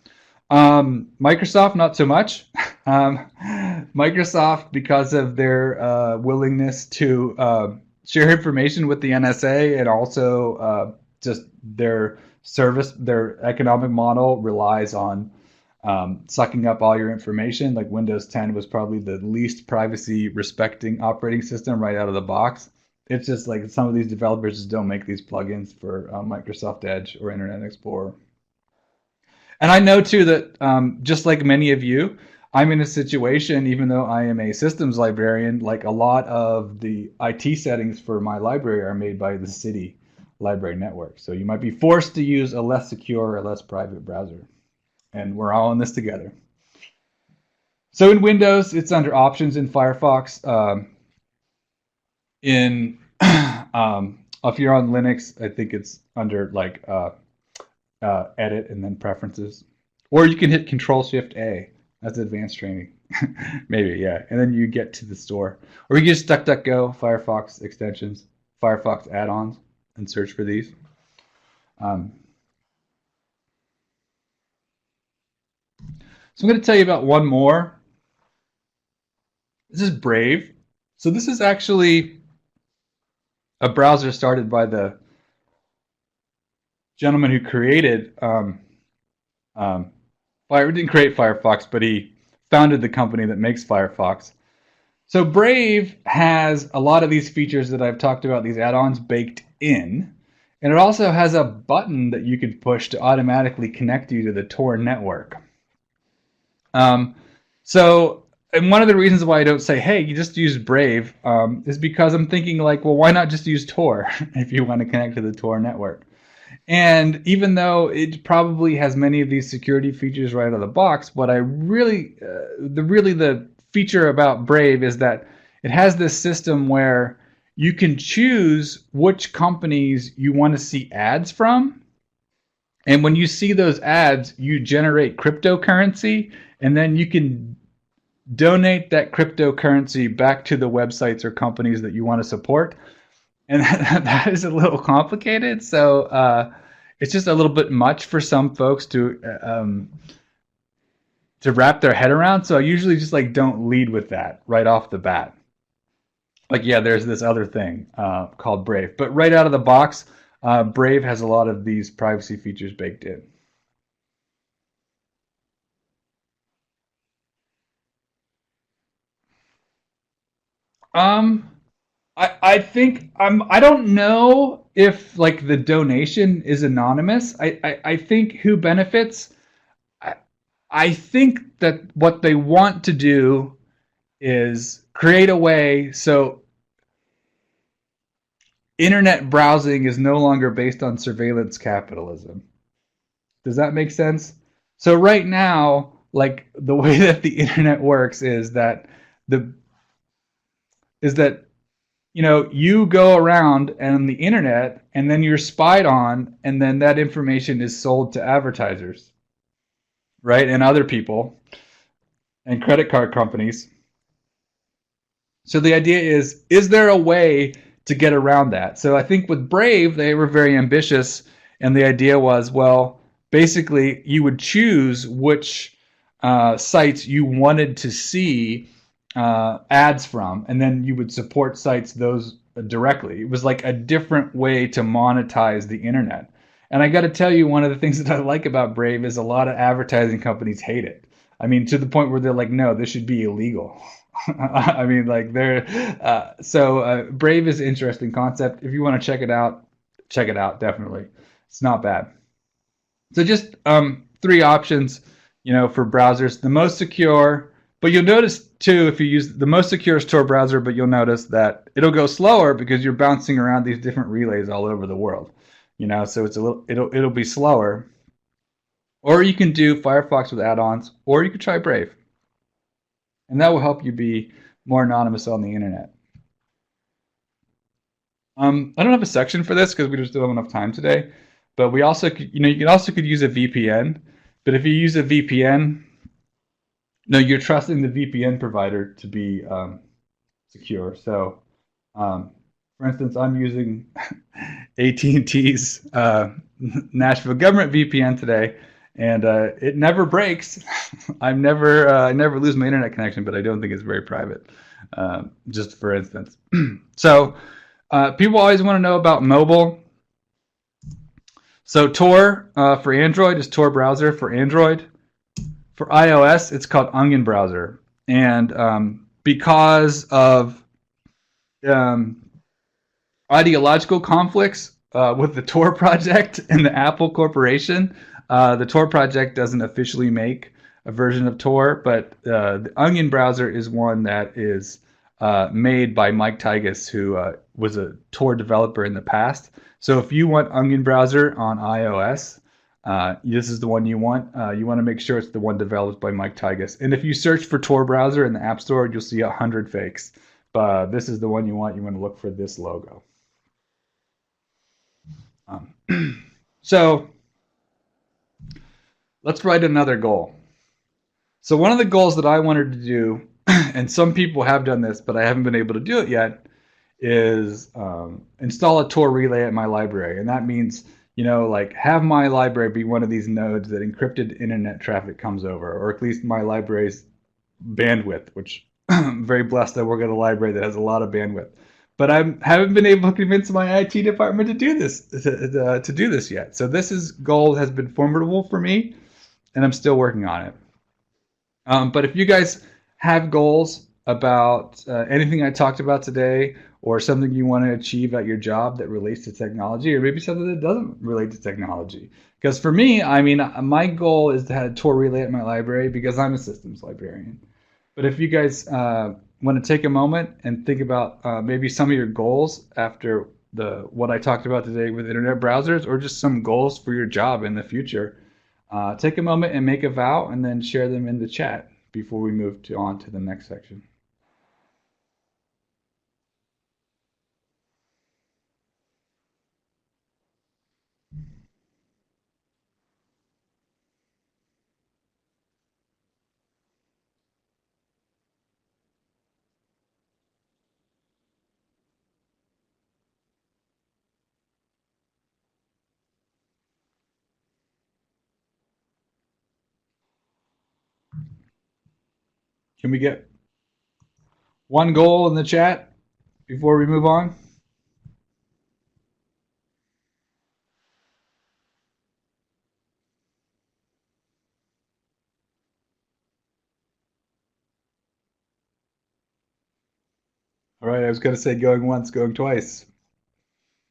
[SPEAKER 2] Microsoft, not so much. Microsoft, because of their willingness to share information with the NSA, and also just their service, their economic model relies on sucking up all your information. Like Windows 10 was probably the least privacy respecting operating system right out of the box. It's just like some of these developers just don't make these plugins for Microsoft Edge or Internet Explorer. And I know too that just like many of you, I'm in a situation, even though I am a systems librarian, like a lot of the IT settings for my library are made by the city library network. So you might be forced to use a less secure or less private browser. And we're all in this together. So in Windows, it's under Options in Firefox. In if you're on Linux, I think it's under like Edit and then Preferences, or you can hit Control Shift A. That's advanced training, maybe, yeah. And then you get to the store, or you can just DuckDuckGo, Firefox extensions, Firefox add-ons, and search for these. Um, so I'm going to tell you about one more. This is Brave. So this is actually a browser started by the gentleman who created didn't create Firefox, but he founded the company that makes Firefox. So Brave has a lot of these features that I've talked about, these add-ons baked in, and it also has a button that you can push to automatically connect you to the Tor network. And one of the reasons why I don't say, hey, you just use Brave, is because I'm thinking like, well, why not just use Tor if you want to connect to the Tor network? And even though it probably has many of these security features right out of the box, what I really, the feature about Brave is that it has this system where you can choose which companies you want to see ads from. And when you see those ads, you generate cryptocurrency, and then you can donate that cryptocurrency back to the websites or companies that you want to support. And that is a little complicated. So it's just a little bit much for some folks to wrap their head around. So I usually just like don't lead with that right off the bat. Like, yeah, there's this other thing called Brave. But right out of the box, Brave has a lot of these privacy features baked in. I think I don't know if like the donation is anonymous. I think who benefits. I think that what they want to do is create a way so internet browsing is no longer based on surveillance capitalism. Does that make sense? So right now, like the way that the internet works the is that you go around and the internet, and then you're spied on, and then that information is sold to advertisers, right, and other people and credit card companies. So the idea is there a way to get around that? So I think with Brave, they were very ambitious, and the idea was, well, basically you would choose which sites you wanted to see ads from, and then you would support sites those directly. It was like a different way to monetize the internet. And I got to tell you, one of the things that I like about Brave is a lot of advertising companies hate it. I mean, to the point where they're like, no, this should be illegal. I mean, like Brave is an interesting concept. If you want to check it out, definitely. It's not bad. So just three options, for browsers. The most secure, But you'll notice too, if you use the most secure Tor browser, but you'll notice that it'll go slower because you're bouncing around these different relays all over the world. So it's a little, it'll be slower. Or you can do Firefox with add-ons, or you could try Brave, and that will help you be more anonymous on the internet. I don't have a section for this because we just don't have enough time today. But we also, could use a VPN. But if you use a VPN, no, you're trusting the VPN provider to be secure. So, for instance, I'm using AT&T's Nashville government VPN today, and it never breaks. I never lose my internet connection, but I don't think it's very private. Just for instance, so people always want to know about mobile. So Tor for Android is Tor browser for Android. For iOS, it's called Onion browser, and because of ideological conflicts with the Tor project and the Apple Corporation, the Tor project doesn't officially make a version of Tor, but the Onion browser is one that is made by Mike Tygus, who was a Tor developer in the past. So if you want Onion browser on iOS, this is the one you want. You want to make sure it's the one developed by Mike Tygus. And if you search for Tor browser in the App Store, you'll see 100 fakes. But this is the one you want. You want to look for this logo. So let's write another goal. So one of the goals that I wanted to do, and some people have done this, but I haven't been able to do it yet, is install a Tor relay at my library. And that means, like have my library be one of these nodes that encrypted internet traffic comes over, or at least my library's bandwidth, which I'm very blessed that I work at a library that has a lot of bandwidth. But I haven't been able to convince my IT department to do this to do this yet. So this goal has been formidable for me, and I'm still working on it. But if you guys have goals about anything I talked about today, or something you want to achieve at your job that relates to technology, or maybe something that doesn't relate to technology. Because for me, my goal is to have a Tor relay at my library because I'm a systems librarian. But if you guys want to take a moment and think about maybe some of your goals after what I talked about today with internet browsers, or just some goals for your job in the future, take a moment and make a vow and then share them in the chat before we move on to the next section. Can we get one goal in the chat before we move on? All right, I was going to say going once, going twice.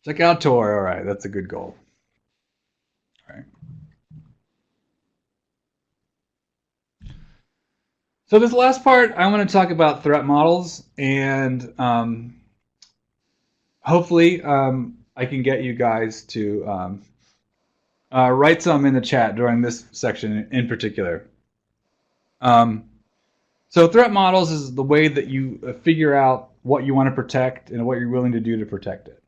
[SPEAKER 2] Check out Tor. All right, that's a good goal. All right. So this last part, I want to talk about threat models, and hopefully I can get you guys to write some in the chat during this section in particular. So threat models is the way that you figure out what you want to protect and what you're willing to do to protect it.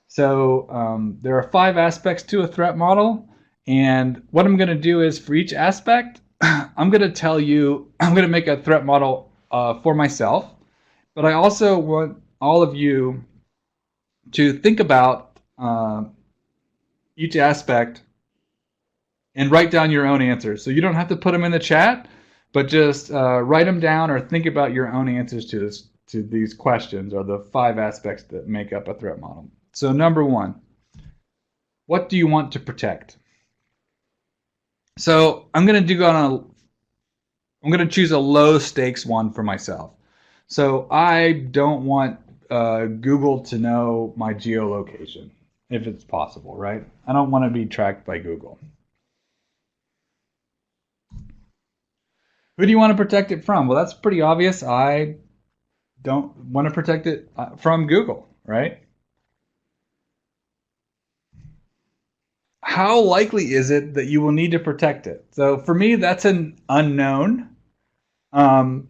[SPEAKER 2] So there are 5 aspects to a threat model, and what I'm going to do is for each aspect, I'm going to make a threat model for myself, but I also want all of you to think about each aspect and write down your own answers. So you don't have to put them in the chat, but just write them down or think about your own answers to these questions, or the 5 aspects that make up a threat model. So number 1, what do you want to protect? So I'm going to choose a low stakes one for myself. So I don't want Google to know my geolocation, if it's possible, right? I don't want to be tracked by Google. Who do you want to protect it from? Well, that's pretty obvious. I don't want to protect it from Google, right? How likely is it that you will need to protect it? So for me, that's an unknown. Um,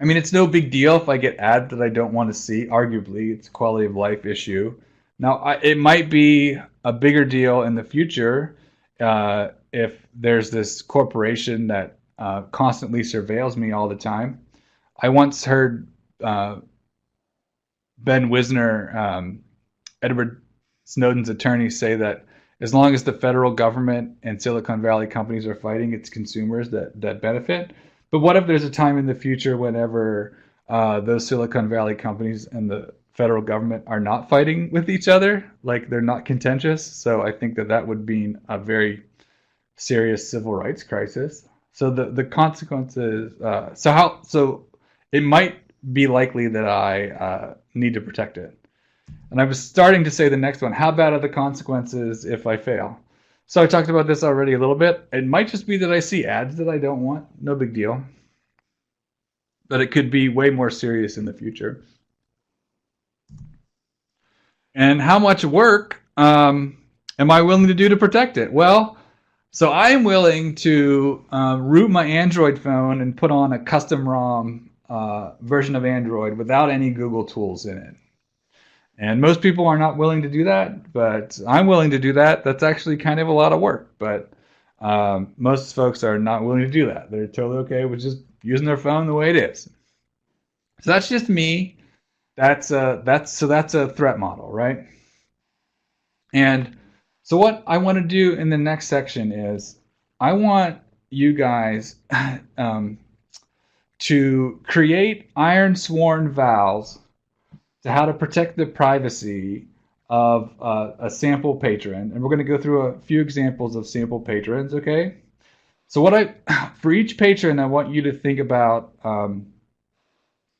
[SPEAKER 2] I mean, it's no big deal if I get ads that I don't want to see. Arguably, it's a quality of life issue. Now, it might be a bigger deal in the future if there's this corporation that constantly surveils me all the time. I once heard uh, Ben Wisner, Edward Snowden's attorney, say that as long as the federal government and Silicon Valley companies are fighting, it's consumers that benefit. But what if there's a time in the future whenever those Silicon Valley companies and the federal government are not fighting with each other, like they're not contentious? So I think that would mean a very serious civil rights crisis. So the consequences. So it might be likely that I need to protect it. And I was starting to say the next one. How bad are the consequences if I fail? So I talked about this already a little bit. It might just be that I see ads that I don't want. No big deal. But it could be way more serious in the future. And how much work am I willing to do to protect it? Well, so I am willing to root my Android phone and put on a custom ROM version of Android without any Google tools in it. And most people are not willing to do that, but I'm willing to do that. That's actually kind of a lot of work, but most folks are not willing to do that. They're totally okay with just using their phone the way it is. So that's just me. That's a threat model, right? And so what I want to do in the next section is I want you guys um, to create Ironsworn vows to how to protect the privacy of a sample patron. And we're going to go through a few examples of sample patrons, okay? So for each patron, I want you to think about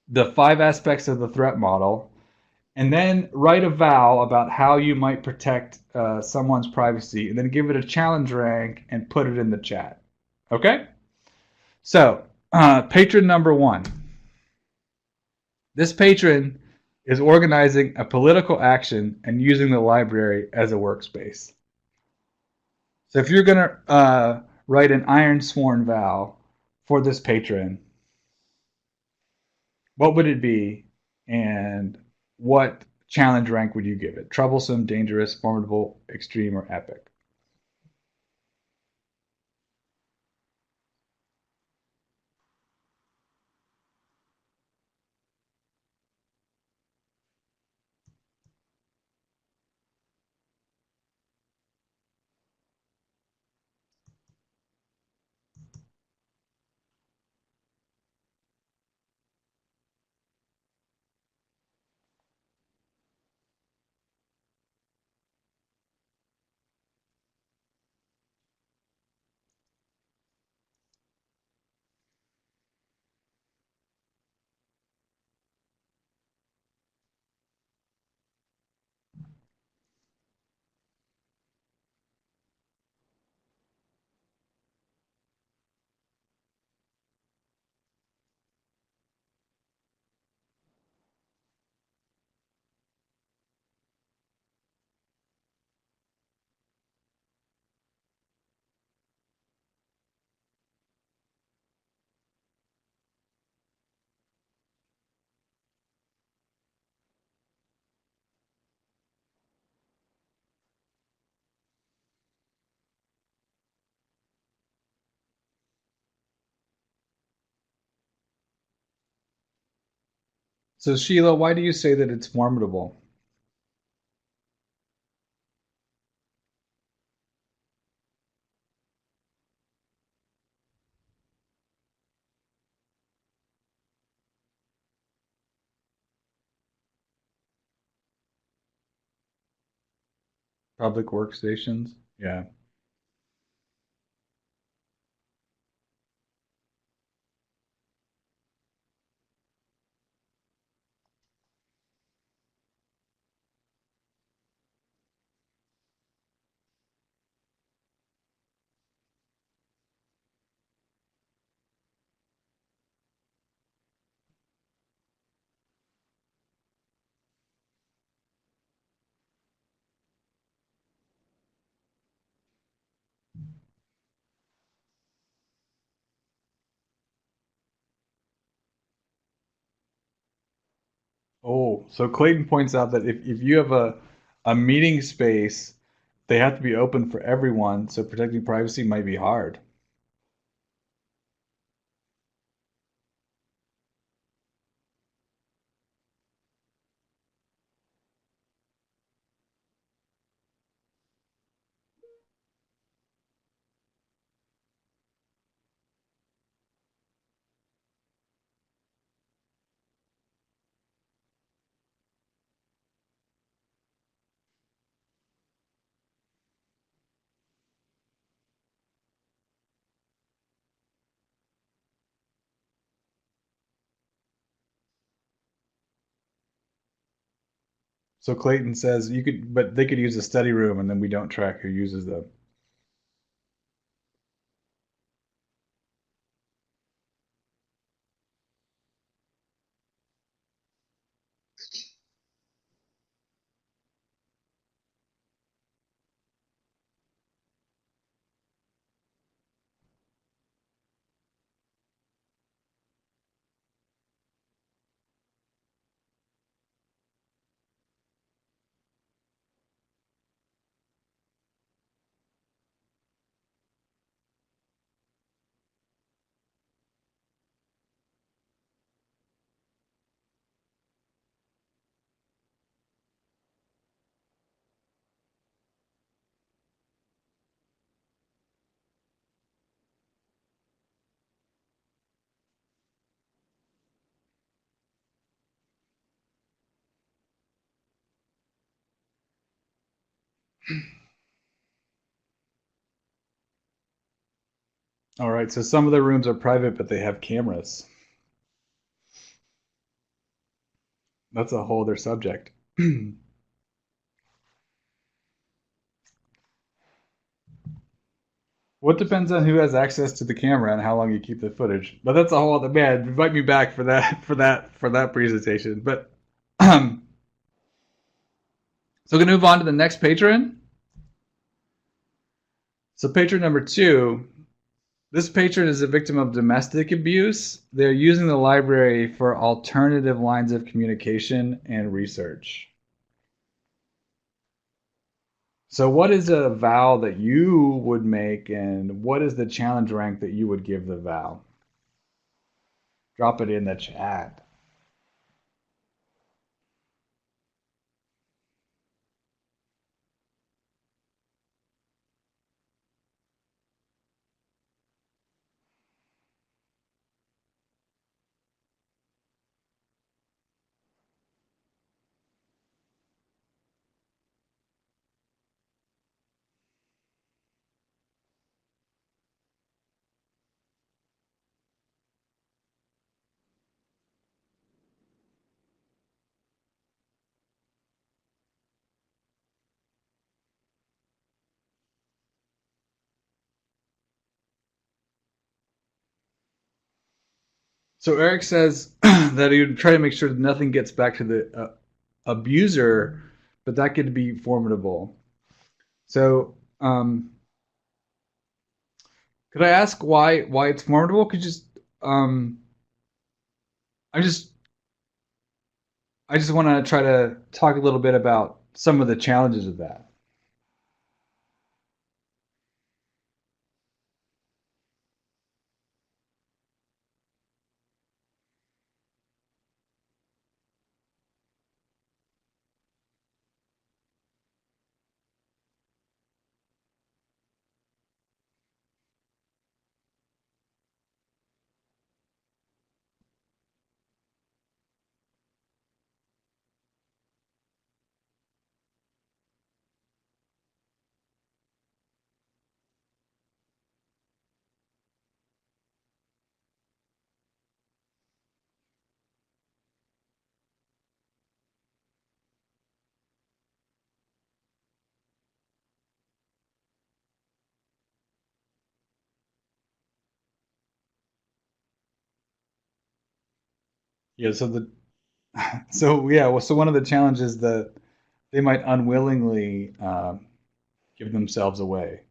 [SPEAKER 2] the 5 aspects of the threat model, and then write a vow about how you might protect someone's privacy, and then give it a challenge rank and put it in the chat. Okay? So, patron number 1. This patron is organizing a political action and using the library as a workspace. So if you're going to write an Ironsworn vow for this patron, what would it be, and what challenge rank would you give it? Troublesome, dangerous, formidable, extreme, or epic? So Sheila, why do you say that it's formidable? Public workstations? Yeah. Oh, so Clayton points out that if you have a meeting space, they have to be open for everyone, so protecting privacy might be hard. So Clayton says you could, but they could use a study room, and then we don't track who uses them. All right, so some of the rooms are private, but they have cameras. That's a whole other subject. What depends on who has access to the camera and how long you keep the footage. But that's a whole other man. Invite me back for that presentation. But so we're gonna move on to the next patron. So patron number 2. This patron is a victim of domestic abuse. They're using the library for alternative lines of communication and research. So what is a vow that you would make, and what is the challenge rank that you would give the vow? Drop it in the chat. So Eric says that he would try to make sure that nothing gets back to the abuser, but that could be formidable. So could I ask why it's formidable? Could you just I just I just want to try to talk a little bit about some of the challenges of that. Yeah. So one of the challenges that they might unwillingly give themselves away.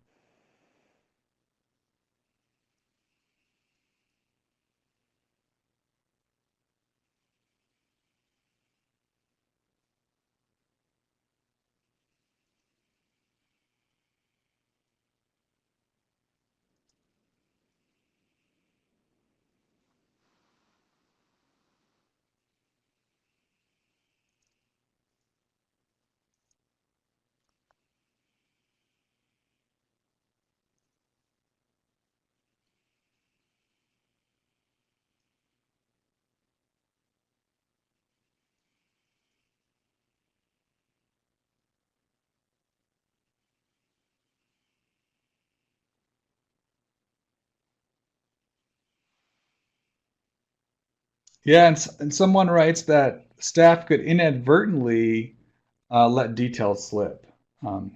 [SPEAKER 2] Yeah, and someone writes that staff could inadvertently let details slip. Um,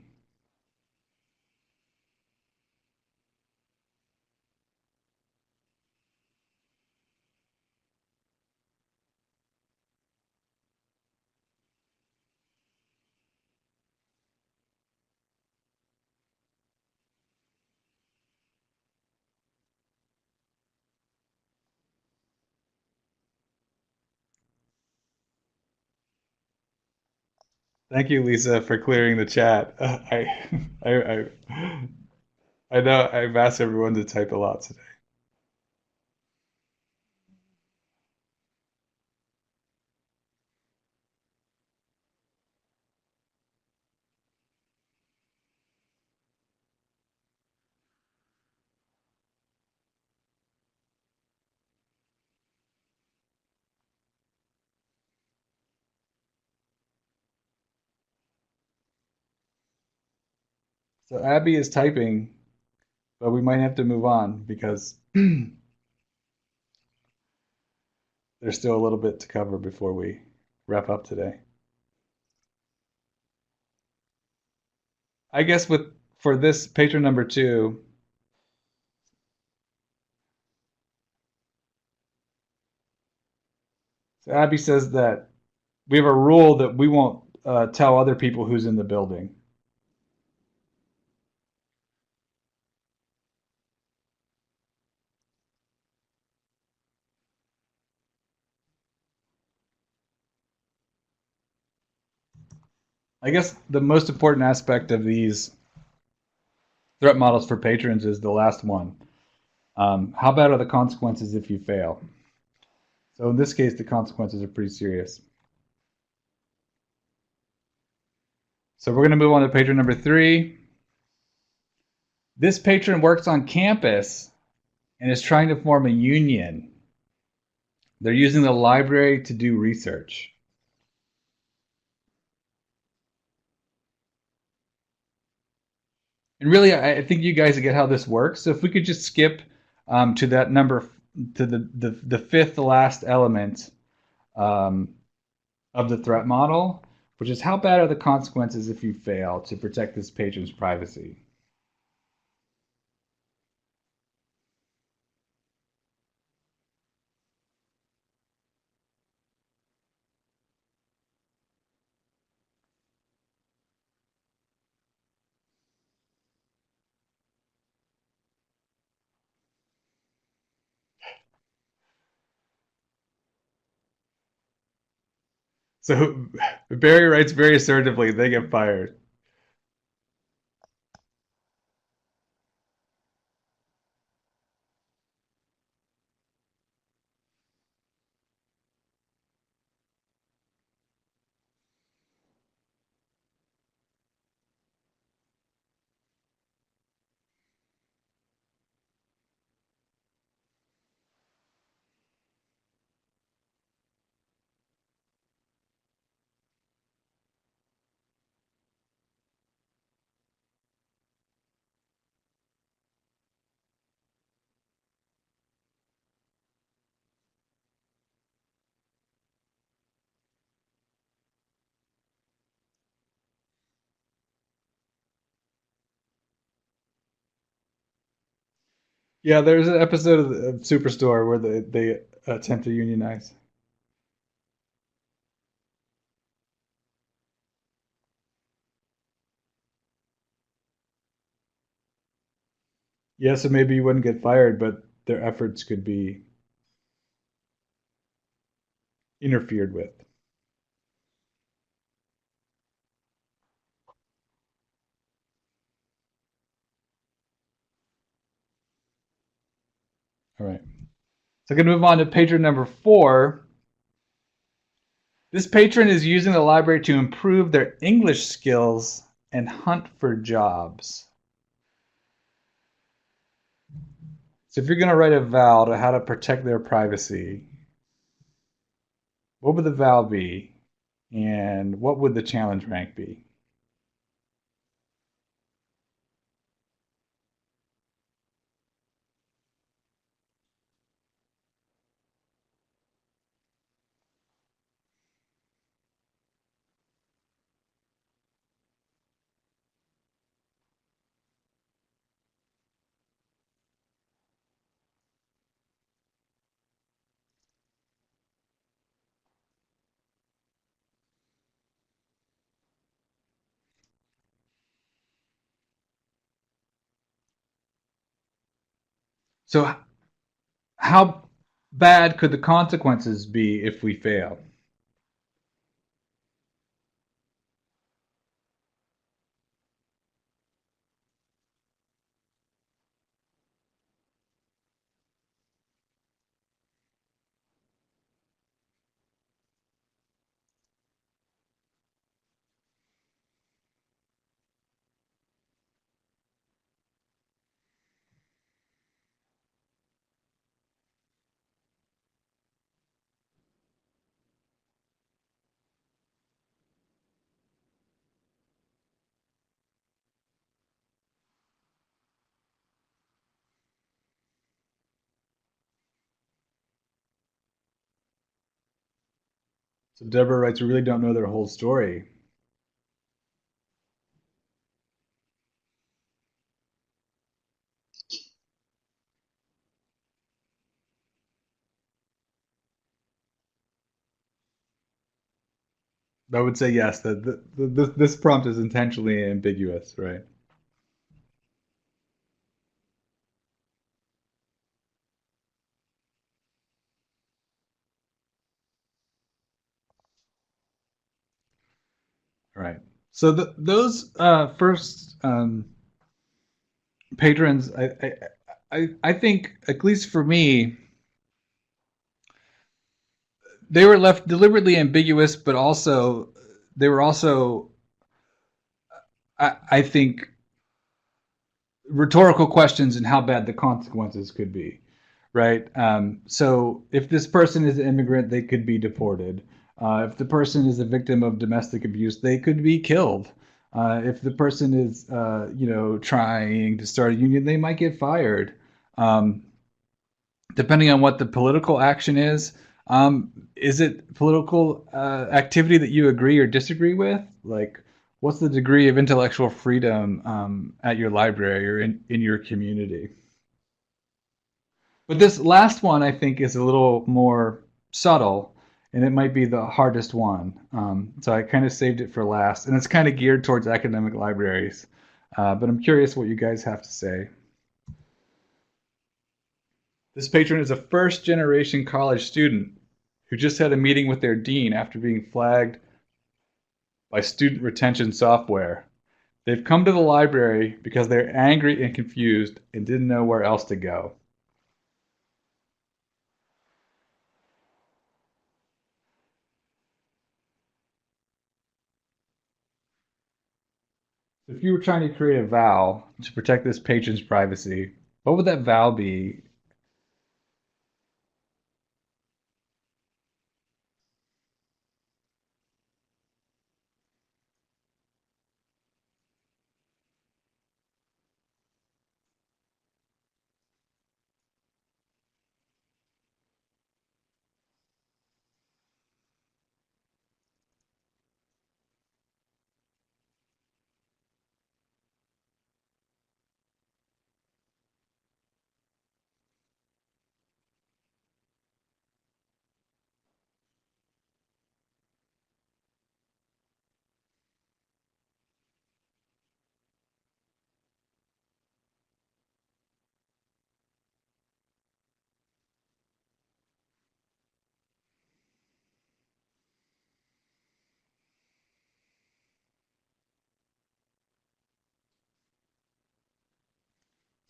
[SPEAKER 2] Thank you, Lisa, for clearing the chat. I know I've asked everyone to type a lot today. So Abby is typing, but we might have to move on because there's still a little bit to cover before we wrap up today. I guess with for this patron number 2, so Abby says that we have a rule that we won't tell other people who's in the building. I guess the most important aspect of these threat models for patrons is the last one. How bad are the consequences if you fail? So in this case, the consequences are pretty serious. So we're going to move on to patron number 3. This patron works on campus and is trying to form a union. They're using the library to do research. And really, I think you guys get how this works. So if we could just skip to that number, to the fifth last element um, of the threat model, which is how bad are the consequences if you fail to protect this patron's privacy? So Barry writes very assertively, they get fired. Yeah, there's an episode of Superstore where they attempt to unionize. Yeah, so maybe you wouldn't get fired, but their efforts could be interfered with. All right. So I'm going to move on to patron number 4. This patron is using the library to improve their English skills and hunt for jobs. So if you're going to write a vow to how to protect their privacy, what would the vow be? And what would the challenge rank be? So, how bad could the consequences be if we fail? So Deborah writes, we really don't know their whole story. I would say yes. That this prompt is intentionally ambiguous, right? Right. So those first patrons, I think, at least for me, they were left deliberately ambiguous, but also they were also, I think, rhetorical questions and how bad the consequences could be, right? So if this person is an immigrant, they could be deported. If the person is a victim of domestic abuse, they could be killed. If the person is, trying to start a union, they might get fired. Um, Depending on what the political action is it political activity that you agree or disagree with? Like, what's the degree of intellectual freedom at your library or in your community? But this last one, I think, is a little more subtle, and it might be the hardest one. So I kind of saved it for last, and it's kind of geared towards academic libraries. But I'm curious what you guys have to say. This patron is a first generation college student who just had a meeting with their dean after being flagged by student retention software. They've come to the library because they're angry and confused and didn't know where else to go. So if you were trying to create a vow to protect this patron's privacy, what would that vow be?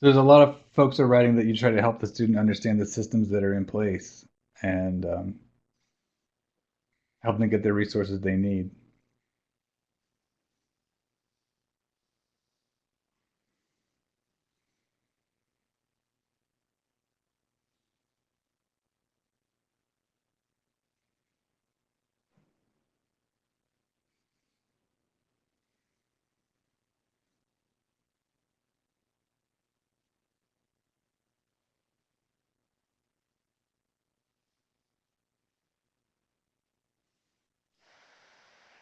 [SPEAKER 2] There's a lot of folks are writing that you try to help the student understand the systems that are in place and help them get the resources they need.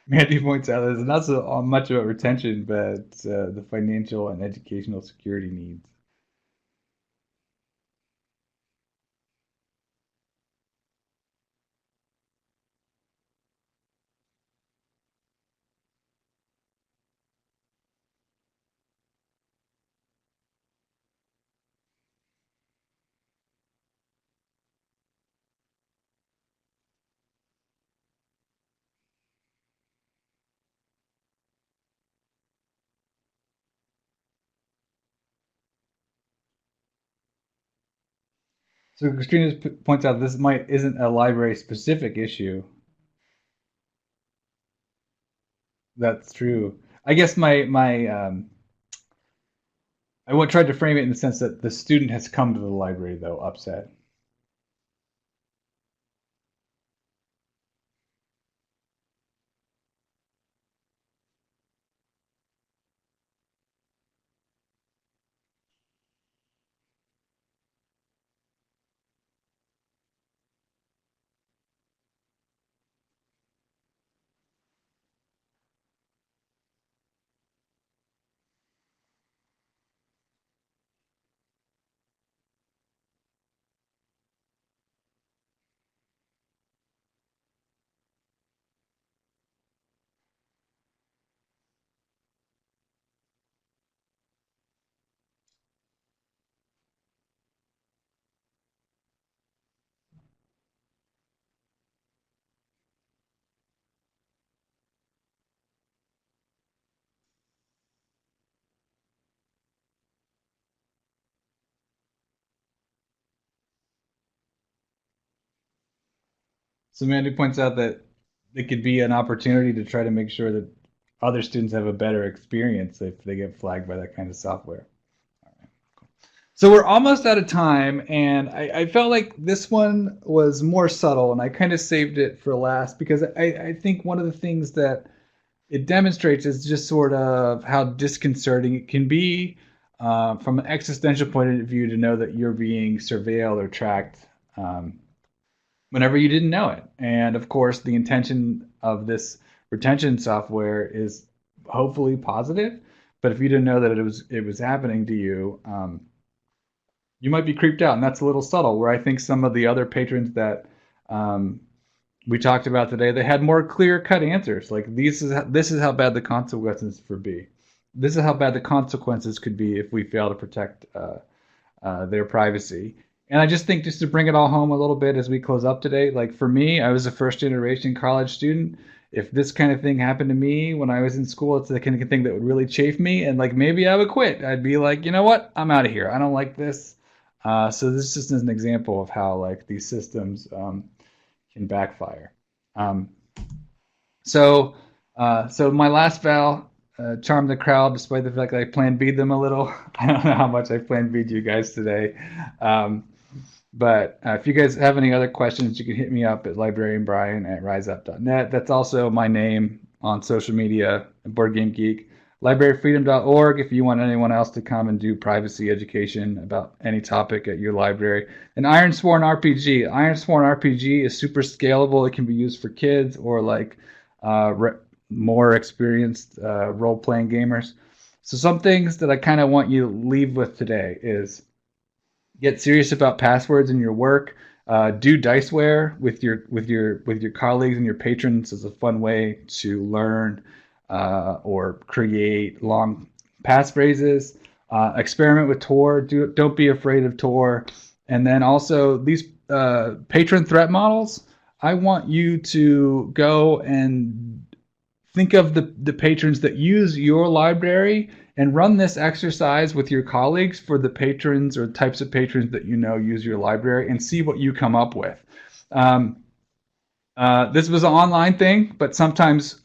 [SPEAKER 2] Mandy points out there's not so much about retention, but the financial and educational security needs. So Christina points out this might isn't a library specific issue. That's true. I guess I tried to frame it in the sense that the student has come to the library though upset. So Mandy points out that it could be an opportunity to try to make sure that other students have a better experience if they get flagged by that kind of software. So we're almost out of time, and I felt like this one was more subtle, and I kind of saved it for last because I think one of the things that it demonstrates is just sort of how disconcerting it can be from an existential point of view to know that you're being surveilled or tracked whenever you didn't know it. And of course, the intention of this retention software is hopefully positive. But if you didn't know that it was happening to you, you might be creeped out, and that's a little subtle. Where I think some of the other patrons that um, we talked about today, they had more clear-cut answers. Like this is how bad the consequences for be. This is how bad the consequences could be if we fail to protect their privacy. And I just think just to bring it all home a little bit as we close up today, like for me, I was a first generation college student. If this kind of thing happened to me when I was in school, it's the kind of thing that would really chafe me. And like maybe I would quit. I'd be like, you know what? I'm out of here. I don't like this. So this just is an example of how like these systems can backfire. Um, so my last vow, charm the crowd, despite the fact that I plan B them a little. I don't know how much I plan B you guys today. Um, but if you guys have any other questions, you can hit me up at librarianbrian@riseup.net. That's also my name on social media, Board Game Geek. Libraryfreedom.org if you want anyone else to come and do privacy education about any topic at your library. And Ironsworn RPG. Ironsworn RPG is super scalable. It can be used for kids or like more experienced role playing gamers. So, some things that I kind of want you to leave with today is get serious about passwords in your work. Do diceware with your colleagues and your patrons as a fun way to learn or create long passphrases. Experiment with Tor. Don't be afraid of Tor. And then also these patron threat models. I want you to go and think of the patrons that use your library and run this exercise with your colleagues for the patrons or types of patrons that you know use your library and see what you come up with. Um, this was an online thing, but sometimes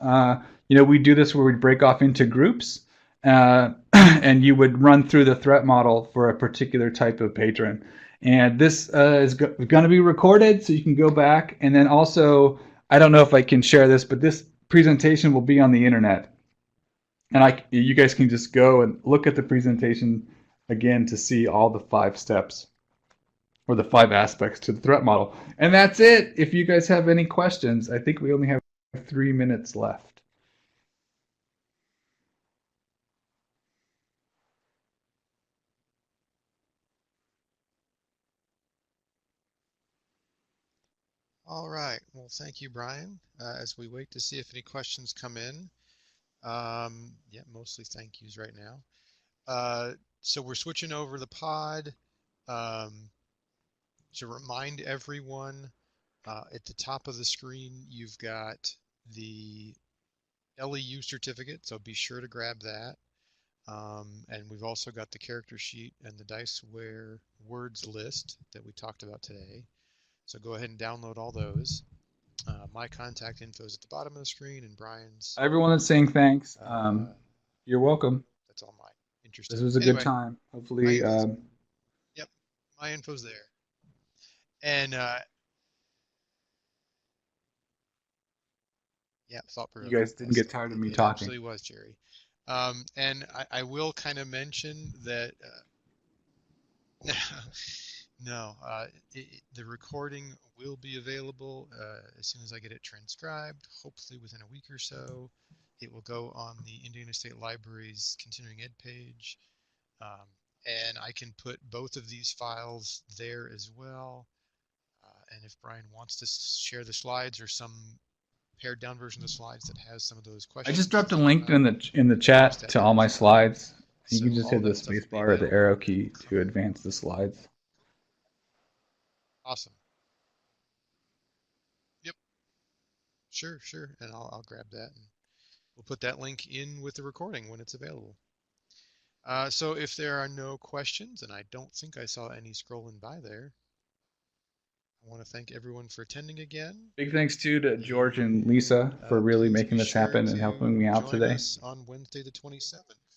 [SPEAKER 2] we do this where we break off into groups, and you would run through the threat model for a particular type of patron. And this is going to be recorded, so you can go back. And then also, I don't know if I can share this, but this presentation will be on the internet, and you guys can just go and look at the presentation again to see all the 5 steps or the 5 aspects to the threat model. And that's it. If you guys have any questions, I think we only have 3 minutes left.
[SPEAKER 1] All right. Well, thank you, Brian. As we wait to see if any questions come in, yeah, mostly thank yous right now. So we're switching over the pod. Um, to remind everyone, at the top of the screen, you've got the LEU certificate, so be sure to grab that. And we've also got the character sheet and the Diceware words list that we talked about today. So go ahead and download all those. My contact info is at the bottom of the screen, and Brian's.
[SPEAKER 2] Everyone is saying thanks.
[SPEAKER 1] Uh,
[SPEAKER 2] You're welcome.
[SPEAKER 1] that's all my
[SPEAKER 2] This
[SPEAKER 1] interesting.
[SPEAKER 2] was a good
[SPEAKER 1] Anyway,
[SPEAKER 2] time.
[SPEAKER 1] my
[SPEAKER 2] Hopefully,
[SPEAKER 1] info's yep, my info's there. And yeah, thought
[SPEAKER 2] you
[SPEAKER 1] provoking.
[SPEAKER 2] guys didn't
[SPEAKER 1] Yes,
[SPEAKER 2] get tired of me
[SPEAKER 1] it
[SPEAKER 2] talking.
[SPEAKER 1] absolutely was, Jerry. And I will kind of mention that no, the recording will be available as soon as I get it transcribed, hopefully within a week or so. It will go on the Indiana State Library's continuing ed page, um, and I can put both of these files there as well. And if Brian wants to share the slides or some pared down version of the slides that has some of those
[SPEAKER 2] I just
[SPEAKER 1] questions,
[SPEAKER 2] dropped a link in the
[SPEAKER 1] we can post
[SPEAKER 2] chat
[SPEAKER 1] that
[SPEAKER 2] to
[SPEAKER 1] there
[SPEAKER 2] all
[SPEAKER 1] as
[SPEAKER 2] my
[SPEAKER 1] well.
[SPEAKER 2] slides. You can
[SPEAKER 1] So
[SPEAKER 2] just
[SPEAKER 1] all
[SPEAKER 2] hit
[SPEAKER 1] of
[SPEAKER 2] the
[SPEAKER 1] that stuff
[SPEAKER 2] space
[SPEAKER 1] will be
[SPEAKER 2] bar or the arrow
[SPEAKER 1] available.
[SPEAKER 2] key to advance the slides.
[SPEAKER 1] Awesome. Yep. Sure, sure. And I'll grab that and we'll put that link in with the recording when it's available. So if there are no questions, and I don't think I saw any scrolling by there, I want to thank everyone for attending again.
[SPEAKER 2] Big thanks too to George and
[SPEAKER 1] And
[SPEAKER 2] Lisa for really
[SPEAKER 1] please
[SPEAKER 2] making
[SPEAKER 1] be
[SPEAKER 2] this
[SPEAKER 1] sure
[SPEAKER 2] happen and helping
[SPEAKER 1] to
[SPEAKER 2] me out
[SPEAKER 1] join
[SPEAKER 2] today.
[SPEAKER 1] us on Wednesday the 27th